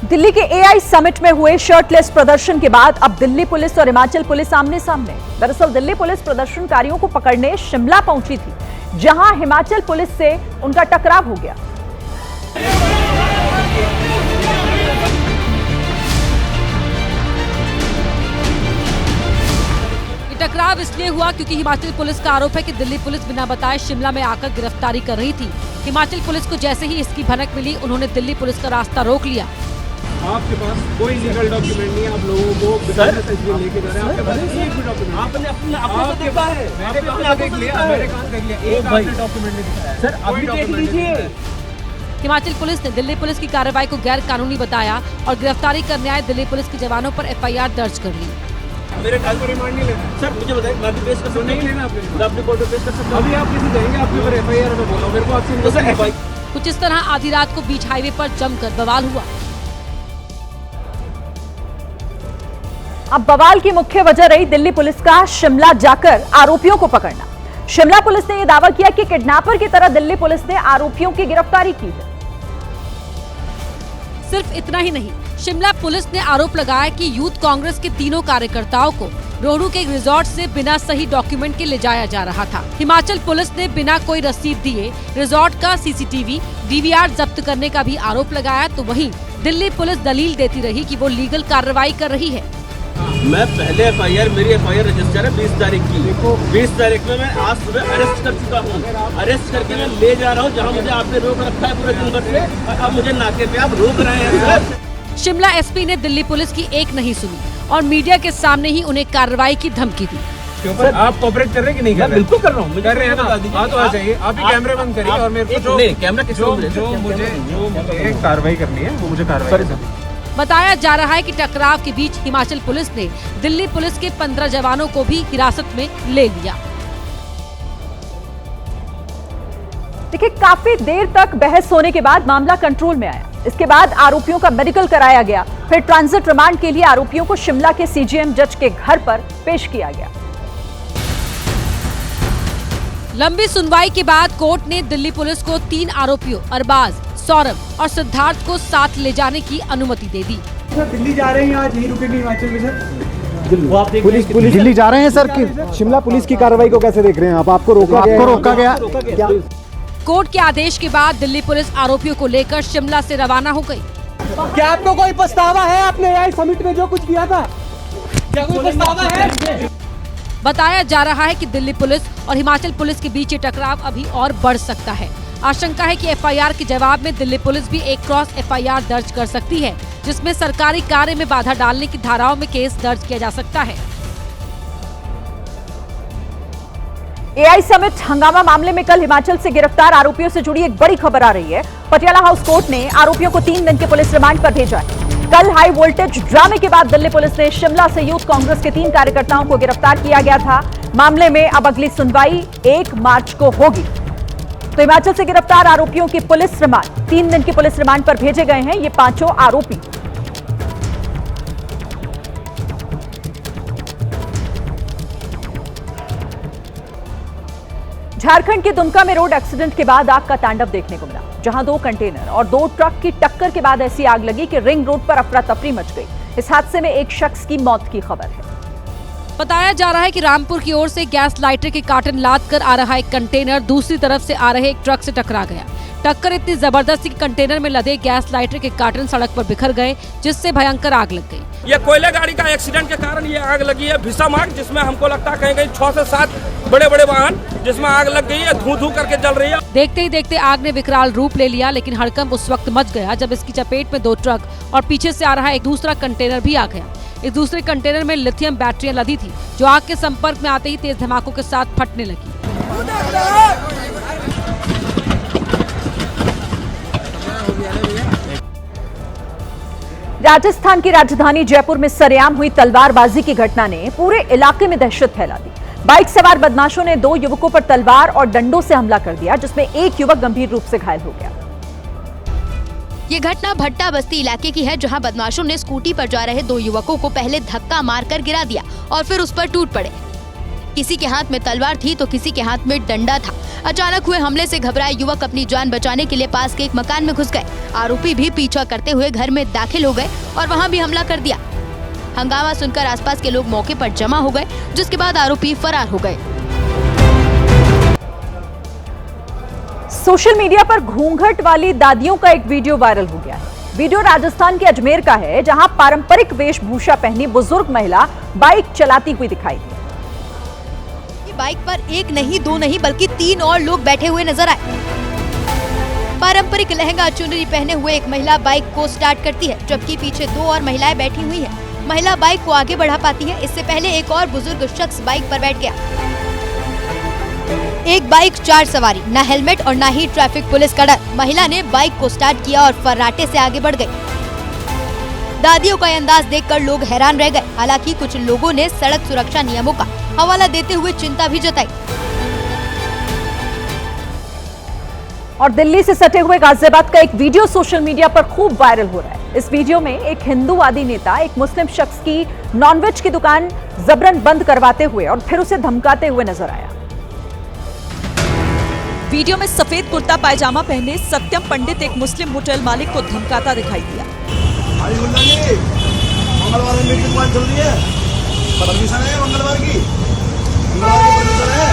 दिल्ली के एआई समिट में हुए शर्टलेस प्रदर्शन के बाद अब दिल्ली पुलिस और हिमाचल पुलिस आमने सामने। दरअसल दिल्ली पुलिस प्रदर्शनकारियों को पकड़ने शिमला पहुंची थी, जहां हिमाचल पुलिस से उनका टकराव हो गया। टकराव इसलिए हुआ क्योंकि हिमाचल पुलिस का आरोप है कि दिल्ली पुलिस बिना बताए शिमला में आकर गिरफ्तारी कर रही थी। हिमाचल पुलिस को जैसे ही इसकी भनक मिली, उन्होंने दिल्ली पुलिस का रास्ता रोक लिया। आपके पास कोई लीगल डॉक्यूमेंट नहीं है, आप लोगों को लेके जा रहे हैं। आपके पास एक भी डॉक्यूमेंट आपने आपके पास है, मैंने देख लिया, मेरे काम देख लिया, एक आपने डॉक्यूमेंट नहीं दिखाया सर, अभी देख लीजिए। हिमाचल पुलिस ने दिल्ली पुलिस की कार्रवाई को गैर कानूनी बताया और गिरफ्तारी करने आए दिल्ली पुलिस के जवानों पर एफआईआर दर्ज कर ली। मेरे काल पर रिमांड नहीं लेना सर, मुझे बताइए, मैं भी पेश कर सकता हूं, नहीं लेना आपने, मैं अपने कोर्ट में पेश कर सकता हूं। अभी आप किसी जाएंगे, आपके ऊपर एफआईआर में बोलो, मेरे को आपसे तो सर एफआईआर। कुछ इस तरह आधी रात को बीच हाईवे पर जमकर बवाल हुआ। अब बवाल की मुख्य वजह रही दिल्ली पुलिस का शिमला जाकर आरोपियों को पकड़ना। शिमला पुलिस ने यह दावा किया कि किडनैपर की तरह दिल्ली पुलिस ने आरोपियों की गिरफ्तारी की है। सिर्फ इतना ही नहीं, शिमला पुलिस ने आरोप लगाया कि यूथ कांग्रेस के तीनों कार्यकर्ताओं को रोहडू के एक रिजॉर्ट से बिना सही डॉक्यूमेंट के ले जाया जा रहा था। हिमाचल पुलिस ने बिना कोई रसीद दिए रिजॉर्ट का सीसीटीवी, डीवीआर जब्त करने का भी आरोप लगाया, तो वहीं दिल्ली पुलिस दलील देती रही कि वो लीगल कार्रवाई कर रही है। मैं पहले एफआईआर, मेरी एफआईआर रजिस्टर है 20 तारीख की। 20 तारीख में मैं आज सुबह अरेस्ट कर चुका हूँ। अरेस्ट करके मैं ले जा रहा हूँ जहाँ मुझे आपने रोक रखा है पूरे दिन भर से, और अब मुझे नाके पे आप रोक रहे हैं सर। शिमला एसपी ने दिल्ली पुलिस की एक नहीं सुनी और मीडिया के सामने ही उन्हें कार्रवाई की धमकी दी। सर, आप कोऑपरेट कर रहे हैं कि नहीं कर रहे? बिल्कुल कर रहा हूँ, कर रहे हैं ना। हाँ तो आ जाइए, आप ही कैमरे बंद करिए और मेरे को कैमरा जो मुझे कार्रवाई करनी है वो मुझे कार्रवाई। बताया जा रहा है कि टकराव के बीच हिमाचल पुलिस ने दिल्ली पुलिस के 15 जवानों को भी हिरासत में ले लिया। देखिए, काफी देर तक बहस होने के बाद मामला कंट्रोल में आया। इसके बाद आरोपियों का मेडिकल कराया गया, फिर ट्रांजिट रिमांड के लिए आरोपियों को शिमला के सीजीएम जज के घर पर पेश किया गया। लंबी सुनवाई के बाद कोर्ट ने दिल्ली पुलिस को 3 आरोपियों अरबाज, सौरभ और सिद्धार्थ को साथ ले जाने की अनुमति दे दी। सर दिल्ली जा रहे हैं, आज यहीं रुकेंगे हिमाचल में सर? पुलिस दिल्ली जा रहे हैं सर। कि शिमला पुलिस की कार्रवाई को कैसे देख रहे हैं आप? आपको रोका गया। कोर्ट के आदेश के बाद दिल्ली पुलिस आरोपियों को लेकर शिमला से रवाना हो गई। क्या आपको कोई पछतावा है आपने एआई समिट में जो कुछ किया था? क्या कोई पछतावा है? बताया जा रहा है कि दिल्ली पुलिस और हिमाचल पुलिस के बीच ये टकराव अभी और बढ़ सकता है। आशंका है कि एफआईआर के जवाब में दिल्ली पुलिस भी एक क्रॉस एफआईआर दर्ज कर सकती है, जिसमें सरकारी कार्य में बाधा डालने की धाराओं में केस दर्ज किया जा सकता है। एआई समिट हंगामा मामले में कल हिमाचल से गिरफ्तार आरोपियों से जुड़ी एक बड़ी खबर आ रही है। पटियाला हाउस कोर्ट ने आरोपियों को 3 दिन के पुलिस रिमांड पर भेजा है। कल हाई वोल्टेज ड्रामे के बाद दिल्ली पुलिस ने शिमला से यूथ कांग्रेस के 3 कार्यकर्ताओं को गिरफ्तार किया गया था। मामले में अब अगली सुनवाई 1 मार्च को होगी। तो हिमाचल से गिरफ्तार आरोपियों की पुलिस रिमांड 3 दिन की पुलिस रिमांड पर भेजे गए हैं ये 5 आरोपी। झारखंड के दुमका में रोड एक्सीडेंट के बाद आग का तांडव देखने को मिला, जहां 2 कंटेनर और 2 ट्रक की टक्कर के बाद ऐसी आग लगी कि रिंग रोड पर अफरा तफरी मच गई। इस हादसे में एक शख्स की मौत की खबर है। बताया जा रहा है कि रामपुर की ओर से गैस लाइटर के कार्टन लाद कर आ रहा एक कंटेनर दूसरी तरफ से आ रहे एक ट्रक से टकरा गया। टक्कर इतनी जबरदस्त कि कंटेनर में लदे गैस लाइटर के कार्टन सड़क पर बिखर गए, जिससे भयंकर आग लग गई। ये कोयले गाड़ी का एक्सीडेंट के कारण ये आग लगी है भीषण आग, जिसमें हमको लगता है कहीं 6 से 7 बड़े वाहन जिसमें आग लग गई है, धू करके जल रही है। देखते ही देखते आग ने विकराल रूप ले लिया, लेकिन हड़कंप उस वक्त मच गया जब इसकी चपेट में 2 ट्रक और पीछे से आ रहा एक दूसरा कंटेनर भी आ गया। इस दूसरे कंटेनर में लिथियम बैटरियां लदी थी, जो आग के संपर्क में आते ही तेज धमाकों के साथ फटने लगी। राजस्थान की राजधानी जयपुर में सरेआम हुई तलवारबाजी की घटना ने पूरे इलाके में दहशत फैला दी। बाइक सवार बदमाशों ने 2 युवकों पर तलवार और डंडों से हमला कर दिया, जिसमें एक युवक गंभीर रूप से घायल हो गया। ये घटना भट्टा बस्ती इलाके की है, जहां बदमाशों ने स्कूटी पर जा रहे 2 युवकों को पहले धक्का मारकर गिरा दिया और फिर उस पर टूट पड़े। किसी के हाथ में तलवार थी तो किसी के हाथ में डंडा था। अचानक हुए हमले से घबराए युवक अपनी जान बचाने के लिए पास के एक मकान में घुस गए। आरोपी भी पीछा करते हुए घर में दाखिल हो गए और वहां भी हमला कर दिया। हंगामा सुनकर आसपास के लोग मौके पर जमा हो गए, जिसके बाद आरोपी फरार हो गए। सोशल मीडिया पर घूंघट वाली दादियों का एक वीडियो वायरल हो गया है। वीडियो राजस्थान के अजमेर का है, जहां पारंपरिक वेशभूषा पहनी बुजुर्ग महिला बाइक चलाती हुई दिखाई दी। बाइक पर 1 नहीं 2 नहीं बल्कि 3 और लोग बैठे हुए नजर आए। पारंपरिक लहंगा चुनरी पहने हुए एक महिला बाइक को स्टार्ट करती है, जबकि पीछे 2 और महिलाएं बैठी हुई हैं। महिला बाइक को आगे बढ़ा पाती है। इससे पहले एक और बुजुर्ग शख्स बाइक पर बैठ गया। एक बाइक 4 सवारी, ना हेलमेट और ना ही ट्रैफिक पुलिस का डर। महिला ने बाइक को स्टार्ट किया और फर्राटे से आगे बढ़ गई। दादियों का अंदाज देखकर लोग हैरान रह गए। हालांकि कुछ लोगों ने सड़क सुरक्षा नियमों का हवाला देते हुए चिंता भी जताई। और दिल्ली से सटे हुए गाजियाबाद का एक वीडियो सोशल मीडिया पर खूब वायरल हो रहा है। इस वीडियो में एक हिंदूवादी नेता एक मुस्लिम शख्स की नॉनवेज की दुकान जबरन बंद करवाते हुए और फिर उसे धमकाते हुए नजर आया। वीडियो में सफेद कुर्ता पायजामा पहने सत्यम पंडित एक मुस्लिम होटल मालिक को धमकाता दिखाई दिया। मंगलवार में मेरी दुकान चल रही है, परमिशन है मंगलवार की परमिशन है।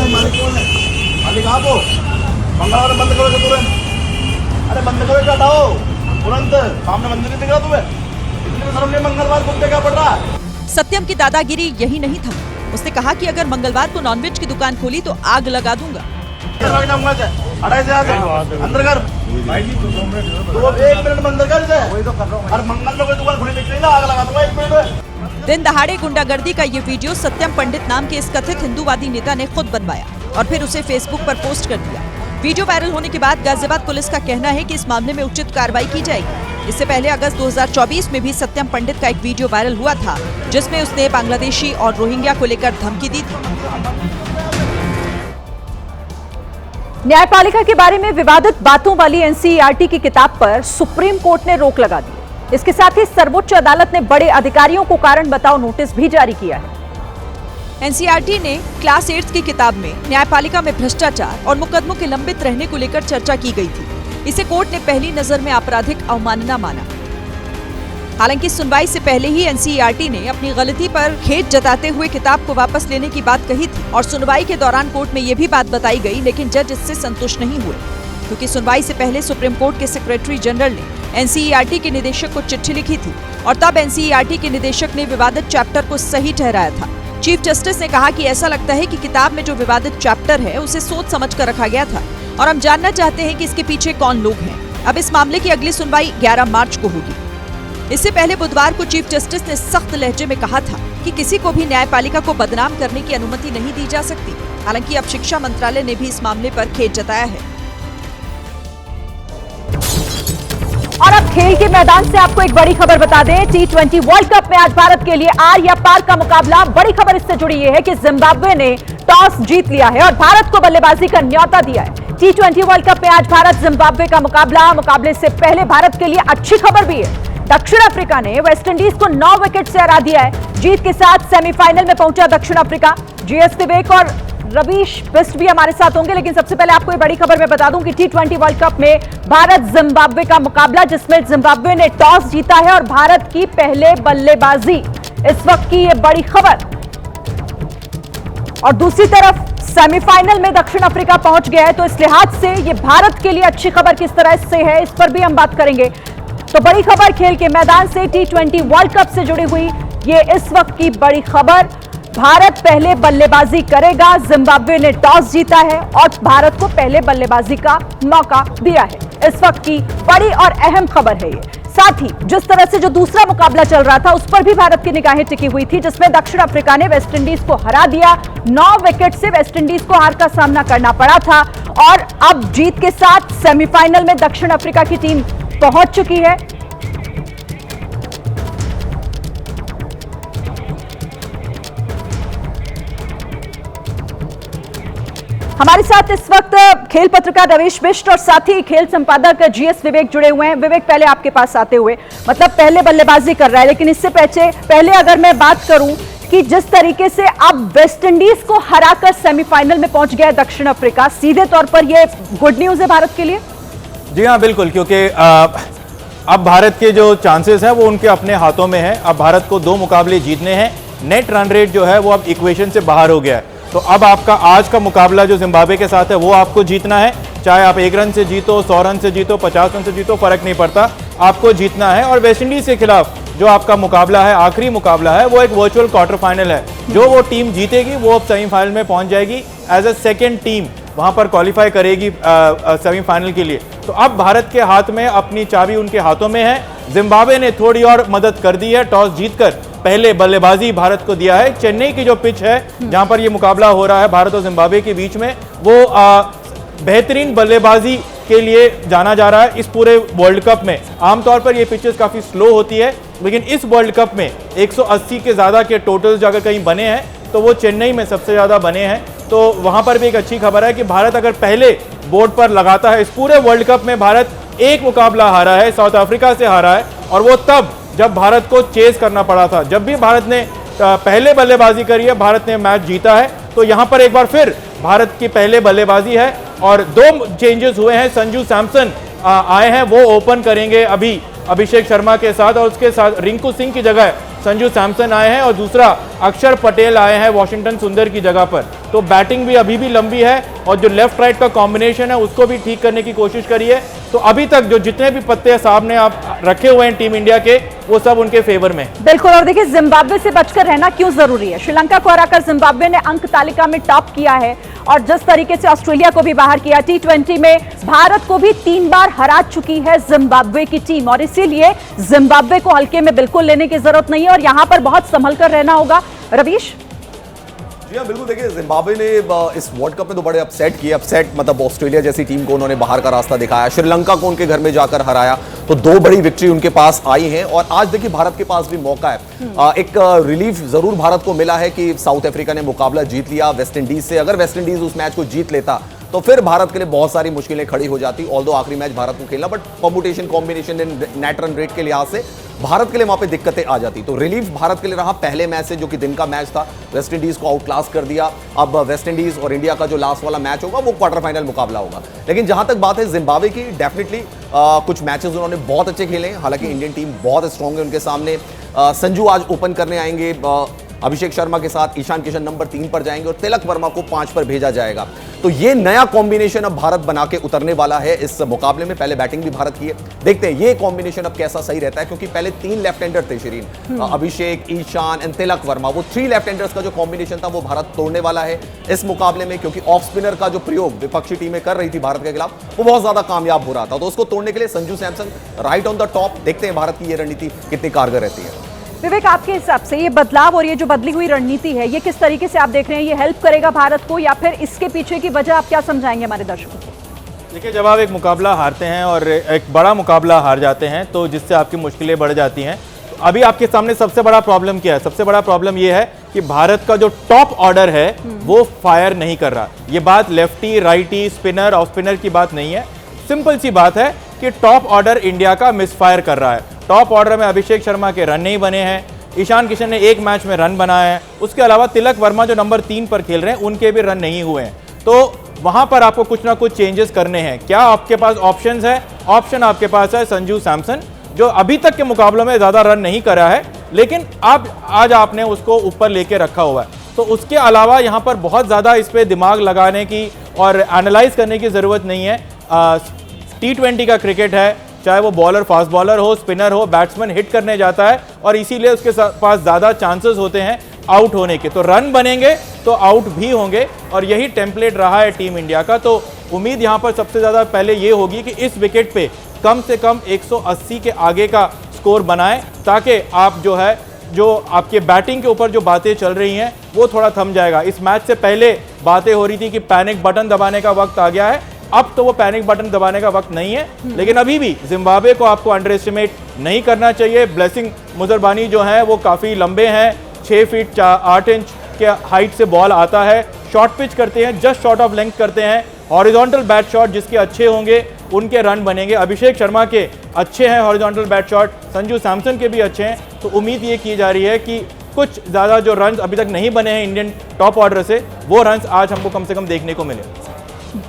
मालिक कौन है? मालिक आप हो? मंगलवार बंद करो तुरंत। अरे बंद करो, हटाओ तुरंत। सामने मंदिर नहीं दिख रहा तुम्हें? इतनी शर्म नहीं, मंगलवार कुत्ते क्या पड़ रहा है? सत्यम की दादागिरी यही नहीं थी। उसने कहा कि अगर मंगलवार को नॉनवेज की दुकान खोली तो आग लगा दूंगा। अंदर कर 1 मिनट में अंदर कर। और मंगल को दुकान खुली दिख रही ना, आग लगा दूंगा 1 मिनट में। दिन दहाड़े गुंडागर्दी का ये वीडियो सत्यम पंडित नाम के इस कथित हिंदूवादी नेता ने खुद बनवाया और फिर उसे फेसबुक पर पोस्ट कर दिया। वीडियो वायरल होने के बाद गाजियाबाद पुलिस का कहना है कि इस मामले में उचित कार्रवाई की जाएगी। इससे पहले अगस्त 2024 में भी सत्यम पंडित का एक वीडियो वायरल हुआ था, जिसमें उसने बांग्लादेशी और रोहिंग्या को लेकर धमकी दी थी। न्यायपालिका के बारे में विवादित बातों वाली एनसीईआरटी की किताब पर सुप्रीम कोर्ट ने रोक लगा दी। इसके साथ ही सर्वोच्च अदालत ने बड़े अधिकारियों को कारण बताओ नोटिस भी जारी किया है। एनसीईआरटी ने क्लास 8 की किताब में न्यायपालिका में भ्रष्टाचार और मुकदमों के लंबित रहने को लेकर चर्चा की गई थी। इसे कोर्ट ने पहली नजर में आपराधिक अवमानना माना। हालांकि सुनवाई से पहले ही एनसीईआरटी ने अपनी गलती पर खेद जताते हुए किताब को वापस लेने की बात कही थी और सुनवाई के दौरान कोर्ट में ये भी बात बताई गई, लेकिन जज इससे संतुष्ट नहीं हुए, क्योंकि सुनवाई से पहले सुप्रीम कोर्ट के सेक्रेटरी जनरल ने एनसीईआरटी के निदेशक को चिट्ठी लिखी थी और तब एनसीईआरटी के निदेशक ने विवादित चैप्टर को सही ठहराया था। चीफ जस्टिस ने कहा कि ऐसा लगता है कि किताब में जो विवादित चैप्टर है उसे सोच समझ कर रखा गया था और हम जानना चाहते हैं कि इसके पीछे कौन लोग हैं। अब इस मामले की अगली सुनवाई 11 मार्च को होगी। इससे पहले बुधवार को चीफ जस्टिस ने सख्त लहजे में कहा था कि किसी को भी न्यायपालिका को बदनाम करने की अनुमति नहीं दी जा सकती। हालांकि अब शिक्षा मंत्रालय ने भी इस मामले पर खेद जताया है। और अब खेल के मैदान से आपको एक बड़ी खबर बता दें। T20 वर्ल्ड कप में आज भारत के लिए आर या पार का मुकाबला। बड़ी खबर इससे जुड़ी ये है कि जिम्बाब्वे ने टॉस जीत लिया है और भारत को बल्लेबाजी का न्योता दिया है। T20 वर्ल्ड कप में आज भारत जिम्बाब्वे का मुकाबला। मुकाबले से पहले भारत के लिए अच्छी खबर भी है। दक्षिण अफ्रीका ने वेस्टइंडीज को 9 विकेट से हरा दिया है। जीत के साथ सेमीफाइनल में पहुंचा दक्षिण अफ्रीका। जीएस तिवेक और रवीश बिस्ट भी हमारे साथ होंगे, लेकिन सबसे पहले आपको ये बड़ी खबर मैं बता दूं कि T20 वर्ल्ड कप में भारत जिम्बाब्वे का मुकाबला, जिसमें जिम्बाब्वे ने टॉस जीता है और भारत की पहले बल्लेबाजी, इस वक्त की ये बड़ी खबर। और दूसरी तरफ सेमीफाइनल में दक्षिण अफ्रीका पहुंच गया है, तो इस लिहाज से ये भारत के लिए अच्छी खबर किस तरह से है, इस पर भी हम बात करेंगे। तो बड़ी खबर खेल के मैदान से, T20 वर्ल्ड कप से जुड़ी हुई ये इस वक्त की बड़ी खबर। भारत पहले बल्लेबाजी करेगा। जिम्बाब्वे ने टॉस जीता है और भारत को पहले बल्लेबाजी का मौका दिया है। इस वक्त की बड़ी और अहम खबर है ये। साथ ही जिस तरह से जो दूसरा मुकाबला चल रहा था उस पर भी भारत की निगाहें टिकी हुई थी, जिसमें दक्षिण अफ्रीका ने वेस्टइंडीज को हरा दिया। 9 विकेट से वेस्टइंडीज को हार का सामना करना पड़ा था और अब जीत के साथ सेमीफाइनल में दक्षिण अफ्रीका की टीम पहुंच चुकी है। हमारे साथ इस वक्त खेल पत्रकार रवीश बिष्ट और साथ ही खेल संपादक GS विवेक जुड़े हुए हैं। विवेक, पहले आपके पास आते हुए, मतलब पहले बल्लेबाजी कर रहा है, लेकिन इससे पहले अगर मैं बात करूं कि जिस तरीके से अब वेस्टइंडीज को हराकर सेमीफाइनल में पहुंच गया दक्षिण अफ्रीका, सीधे तौर पर यह गुड न्यूज है भारत के लिए। जी हाँ, बिल्कुल, क्योंकि अब भारत के जो चांसेस हैं वो उनके अपने हाथों में है। अब भारत को 2 मुकाबले जीतने हैं। नेट रन रेट जो है वो अब इक्वेशन से बाहर हो गया है। तो अब आपका आज का मुकाबला जो जिम्बाब्वे के साथ है वो आपको जीतना है। चाहे आप 1 रन से जीतो, 100 रन से जीतो, 50 रन से जीतो, फर्क नहीं पड़ता, आपको जीतना है। और वेस्टइंडीज के खिलाफ जो आपका मुकाबला है, आखिरी मुकाबला है, वो एक वर्चुअल क्वार्टर फाइनल है। जो वो टीम जीतेगी वो अब सेमीफाइनल में पहुंच जाएगी, एज अ सेकेंड टीम वहां पर क्वालिफाई करेगी सेमीफाइनल के लिए। तो अब भारत के हाथ में अपनी चाबी उनके हाथों में है। जिम्बाब्वे ने थोड़ी और मदद कर दी है, टॉस जीतकर पहले बल्लेबाजी भारत को दिया है। चेन्नई की जो पिच है जहां पर ये मुकाबला हो रहा है भारत और जिम्बाब्वे के बीच में, वो बेहतरीन बल्लेबाजी के लिए जाना जा रहा है। इस पूरे वर्ल्ड कप में आमतौर पर ये पिचेस काफी स्लो होती है, लेकिन इस वर्ल्ड कप में 180 के ज्यादा के टोटल्स अगर कहीं बने हैं तो वो चेन्नई में सबसे ज्यादा बने हैं। तो वहां पर भी एक अच्छी खबर है कि भारत अगर पहले बोर्ड पर लगाता है, इस पूरे वर्ल्ड कप में भारत 1 मुकाबला हारा है, साउथ अफ्रीका से हारा है, और वो तब जब भारत को चेस करना पड़ा था। जब भी भारत ने पहले बल्लेबाजी करी है, भारत ने मैच जीता है। तो यहां पर एक बार फिर भारत की पहले बल्लेबाजी है और 2 चेंजेस हुए हैं। संजू सैमसन आए हैं, वो ओपन करेंगे अभी अभिषेक शर्मा के साथ, और उसके साथ रिंकू सिंह की जगह संजू सैमसन आए हैं और दूसरा अक्षर पटेल आए हैं वॉशिंगटन सुंदर की जगह पर। तो बैटिंग भी अभी भी लंबी है और जो लेफ्ट राइट का कॉम्बिनेशन है उसको भी ठीक करने की कोशिश करी है। तो अभी तक जो जितने भी पत्ते सामने आप रखे हुए हैं टीम इंडिया के, वो सब उनके फेवर में। बिल्कुल, और देखिए जिम्बाब्वे से बचकर रहना क्यों जरूरी है। श्रीलंका को हराकर जिम्बाब्वे ने अंक तालिका में टॉप किया है और जिस तरीके से ऑस्ट्रेलिया को भी बाहर किया, T20 में भारत को भी 3 बार हरा चुकी है जिम्बाब्वे की टीम, और इसीलिए जिम्बाब्वे को हल्के में बिल्कुल लेने की जरूरत नहीं है और यहां पर बहुत संभल कर रहना होगा। रवीश? जी हाँ, बिल्कुल, देखिए जिम्बाब्वे ने इस वर्ल्ड कप में तो बड़े अपसेट किए। अपसेट मतलब ऑस्ट्रेलिया जैसी टीम को उन्होंने बाहर का रास्ता दिखाया, श्रीलंका को उनके घर में जाकर हराया, तो 2 बड़ी विक्ट्री उनके पास आई हैं। और आज देखिए भारत के पास भी मौका है। एक रिलीफ जरूर भारत को मिला है कि साउथ अफ्रीका ने मुकाबला जीत लिया वेस्टइंडीज से। अगर वेस्टइंडीज उस मैच को जीत लेता तो फिर भारत के लिए बहुत सारी मुश्किलें खड़ी हो जाती। ऑल्दो आखिरी मैच भारत को खेलना, but permutation combination net run rate के लिहाज से भारत के लिए वहां पे दिक्कतें आ जाती। तो रिलीफ भारत के लिए रहा पहले मैच से, जो कि दिन का मैच था। वेस्टइंडीज को आउटक्लास कर दिया। अब वेस्टइंडीज और इंडिया का जो लास्ट वाला मैच होगा वो क्वार्टर फाइनल मुकाबला होगा। लेकिन जहां तक बात है जिम्बाब्वे की, डेफिनेटली कुछ मैचेस उन्होंने बहुत अच्छे खेले। हालांकि इंडियन टीम बहुत स्ट्रांग है उनके सामने। संजू आज ओपन करने आएंगे अभिषेक शर्मा के साथ, ईशान किशन नंबर 3 पर जाएंगे और तिलक वर्मा को 5 पर भेजा जाएगा। तो ये नया कॉम्बिनेशन अब भारत बना के उतरने वाला है इस मुकाबले में। पहले बैटिंग भी भारत की है, देखते हैं ये कॉम्बिनेशन अब कैसा सही रहता है, क्योंकि पहले 3 लेफ्ट हैंडर थे शिरीन, अभिषेक, ईशान एंड तिलक वर्मा। वो 3 लेफ्ट हैंडर्स का जो कॉम्बिनेशन था वो भारत तोड़ने वाला है इस मुकाबले में, क्योंकि ऑफ स्पिनर का जो प्रयोग विपक्षी टीमें कर रही थी भारत के खिलाफ वो बहुत ज्यादा कामयाब हो रहा था। तो उसको तोड़ने के लिए Sanju Samson right on the top. देखते हैं भारत की ये रणनीति कितनी कारगर रहती है। विवेक, आपके हिसाब से ये बदलाव और ये जो बदली हुई रणनीति है, ये किस तरीके से आप देख रहे हैं? ये हेल्प करेगा भारत को या फिर इसके पीछे की वजह आप क्या समझाएंगे हमारे दर्शकों को? देखिए, जब आप एक मुकाबला हारते हैं और एक बड़ा मुकाबला हार जाते हैं तो जिससे आपकी मुश्किलें बढ़ जाती हैं। तो अभी आपके सामने सबसे बड़ा प्रॉब्लम क्या है? सबसे बड़ा प्रॉब्लम ये है कि भारत का जो टॉप ऑर्डर है वो फायर नहीं कर रहा। ये बात lefty, righty, spinner, off spinner की बात नहीं है। सिंपल सी बात है कि टॉप ऑर्डर इंडिया का मिसफायर कर रहा है। टॉप ऑर्डर में अभिषेक शर्मा के रन नहीं बने हैं, ईशान किशन ने 1 मैच में रन बनाया है, उसके अलावा तिलक वर्मा जो नंबर 3 पर खेल रहे हैं उनके भी रन नहीं हुए हैं। तो वहां पर आपको कुछ ना कुछ चेंजेस करने हैं। क्या आपके पास ऑप्शंस है? ऑप्शन आपके पास है संजू सैमसन, जो अभी तक के मुकाबलों में ज्यादा रन नहीं करा है, लेकिन आज आपने उसको ऊपर लेके रखा हुआ है। तो उसके अलावा यहाँ पर बहुत ज़्यादा इस पर दिमाग लगाने की और एनालाइज करने की ज़रूरत नहीं है। T20 का क्रिकेट है, चाहे वो बॉलर फास्ट बॉलर हो, स्पिनर हो, बैट्समैन हिट करने जाता है और इसीलिए उसके पास ज़्यादा चांसेस होते हैं आउट होने के। तो रन बनेंगे तो आउट भी होंगे और यही टेम्पलेट रहा है टीम इंडिया का। तो उम्मीद यहाँ पर सबसे ज़्यादा पहले ये होगी कि इस विकेट पे कम से कम 180 के आगे का स्कोर बनाएं, ताकि आप जो आपके बैटिंग के ऊपर जो बातें चल रही हैं वो थोड़ा थम जाएगा। इस मैच से पहले बातें हो रही थी कि पैनिक बटन दबाने का वक्त आ गया है, अब तो वो पैनिक बटन दबाने का वक्त नहीं है, लेकिन अभी भी जिम्बाब्वे को आपको अंडर एस्टिमेट नहीं करना चाहिए। ब्लेसिंग मुजरबानी जो है वो काफ़ी लंबे हैं, 6 फीट 8 इंच के हाइट से बॉल आता है, शॉर्ट पिच करते हैं, जस्ट शॉर्ट ऑफ लेंथ करते हैं, हॉरिजॉन्टल बैट शॉट जिसके अच्छे होंगे उनके रन बनेंगे। अभिषेक शर्मा के अच्छे हैं horizontal bat shot, Sanju Samson के भी अच्छे हैं। तो उम्मीद ये की जा रही है कि कुछ ज़्यादा जो रन्स अभी तक नहीं बने हैं इंडियन टॉप ऑर्डर से, वो रन्स आज हमको कम से कम देखने को मिले।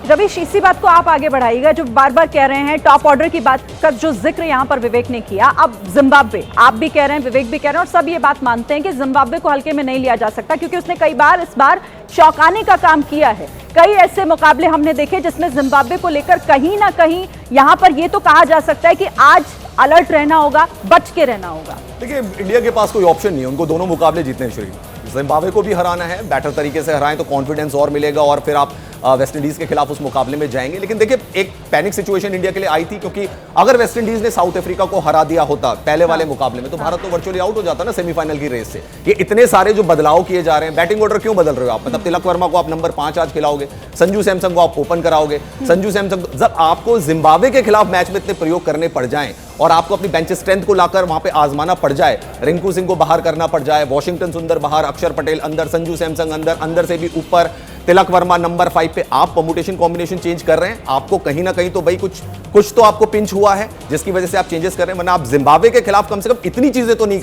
रविश, इसी बात को आप आगे बढ़ाइएगा जो बार बार कह रहे हैं टॉप ऑर्डर की बात का जो जिक्र यहाँ पर विवेक ने किया। अब जिम्बाब्वे, आप भी कह रहे हैं, विवेक भी कह रहे हैं और सब ये बात मानते हैं कि जिम्बाब्वे को हल्के में नहीं लिया जा सकता, क्योंकि उसने कई बार इस बार चौंकाने का काम किया है। कई ऐसे मुकाबले हमने देखे जिसमें जिम्बाब्वे को लेकर कहीं ना कहीं यहाँ पर ये तो कहा जा सकता है कि आज अलर्ट रहना होगा, बच के रहना होगा। देखिए, इंडिया के पास कोई ऑप्शन नहीं है, उनको दोनों मुकाबले जीतने हैं। श्री जिम्बाब्वे को भी हराना है, बेटर तरीके से हराएं तो कॉन्फिडेंस और मिलेगा और फिर आप वेस्ट इंडीज के खिलाफ उस मुकाबले में जाएंगे। लेकिन देखिए, एक पैनिक सिचुएशन इंडिया के लिए आई थी, क्योंकि अगर वेस्ट इंडीज ने साउथ अफ्रीका को हरा दिया होता पहले वाले मुकाबले में, तो भारत तो वर्चुअली आउट हो जाता ना सेमीफाइनल की रेस से। ये इतने सारे जो बदलाव किए जा रहे हैं, बैटिंग ऑर्डर क्यों बदल रहे हो आप? मतलब तिलक वर्मा को आप नंबर 5 आज खिलाओगे, संजू सैमसन को आप ओपन कराओगे। संजू सैमसन, जब आपको जिम्बाब्वे के खिलाफ मैच में इतने प्रयोग करने पड़ जाएं और आपको अपनी बेंच स्ट्रेंथ को लाकर वहां पे आजमाना पड़ जाए, रिंकू सिंह को बाहर करना पड़ जाए, वॉशिंगटन सुंदर बाहर, अक्षर पटेल अंदर, संजू सैमसन अंदर, अंदर से भी ऊपर तिलक वर्मा नंबर 5 पे, आप परम्यूटेशन कॉम्बिनेशन चेंज कर रहे हैं, आपको कहीं ना कहीं तो भाई कुछ तो आपको पिंच हुआ है जिसकी वजह से आप चेंजेस कर रहे हैं। वरना आप जिम्बाब्वे के खिलाफ कम से कम इतनी चीजें तो नहीं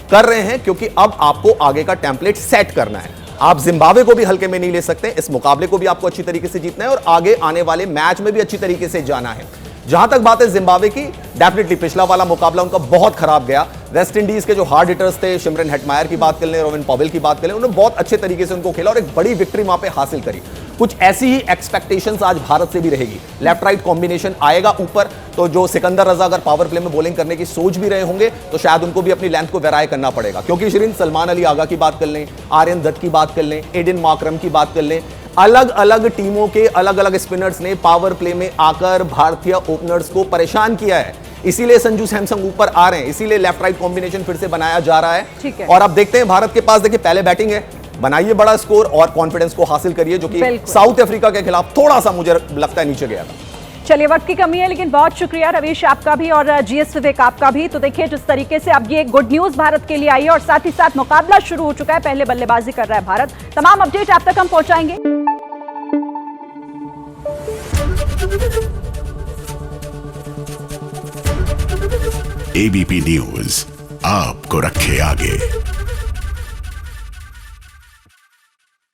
कर रहे हैं, क्योंकि अब आपको आगे का टेम्पलेट सेट करना है। आप जिम्बाब्वे को भी हल्के में नहीं ले सकते, इस मुकाबले को भी आपको अच्छी तरीके से जीतना है और आगे आने वाले मैच में भी अच्छी तरीके से जाना है। जहां तक बात है जिम्बाब्वे की, डेफिनेटली पिछला वाला मुकाबला उनका बहुत खराब गया। वेस्ट इंडीज के जो हार्ड हिटर्स थे, शिमरन हेटमायर की बात कर लें, रोविन पॉवेल की बात कर लें, उन्होंने बहुत अच्छे तरीके से उनको खेला और एक बड़ी विक्ट्री वहां पे हासिल करी। कुछ ऐसी ही एक्सपेक्टेशंस आज भारत से भी रहेगी। लेफ्ट राइट कॉम्बिनेशन आएगा ऊपर, तो जो सिकंदर रजा अगर पावर प्ले में बॉलिंग करने की सोच भी रहे होंगे तो शायद उनको भी अपनी लेंथ को वेराय करना पड़ेगा, क्योंकि शिरीन सलमान अली आगा की बात कर लें, आर्यन दत्त की बात कर लें, एडन मार्करम की बात कर लें, अलग अलग टीमों के अलग अलग स्पिनर्स ने पावर प्ले में आकर भारतीय ओपनर्स को परेशान किया है। इसीलिए संजू सैमसन ऊपर आ रहे हैं, इसीलिए लेफ्ट राइट कॉम्बिनेशन फिर से बनाया जा रहा है। और अब देखते हैं भारत के पास, देखिए पहले बैटिंग है, बनाइए बड़ा स्कोर और कॉन्फिडेंस को हासिल करिए, जो कि साउथ अफ्रीका के खिलाफ थोड़ा सा मुझे लगता है नीचे गया था। चलिए, वक्त की कमी है, लेकिन बहुत शुक्रिया रवीश आपका भी और जीएस विवेक आपका भी। तो देखिए जिस तरीके से अब ये गुड न्यूज भारत के लिए आई है और साथ ही साथ मुकाबला शुरू हो चुका है, पहले बल्लेबाजी कर रहा है भारत। तमाम अपडेट आप तक हम पहुंचाएंगे। एबीपी न्यूज आपको रखे आगे।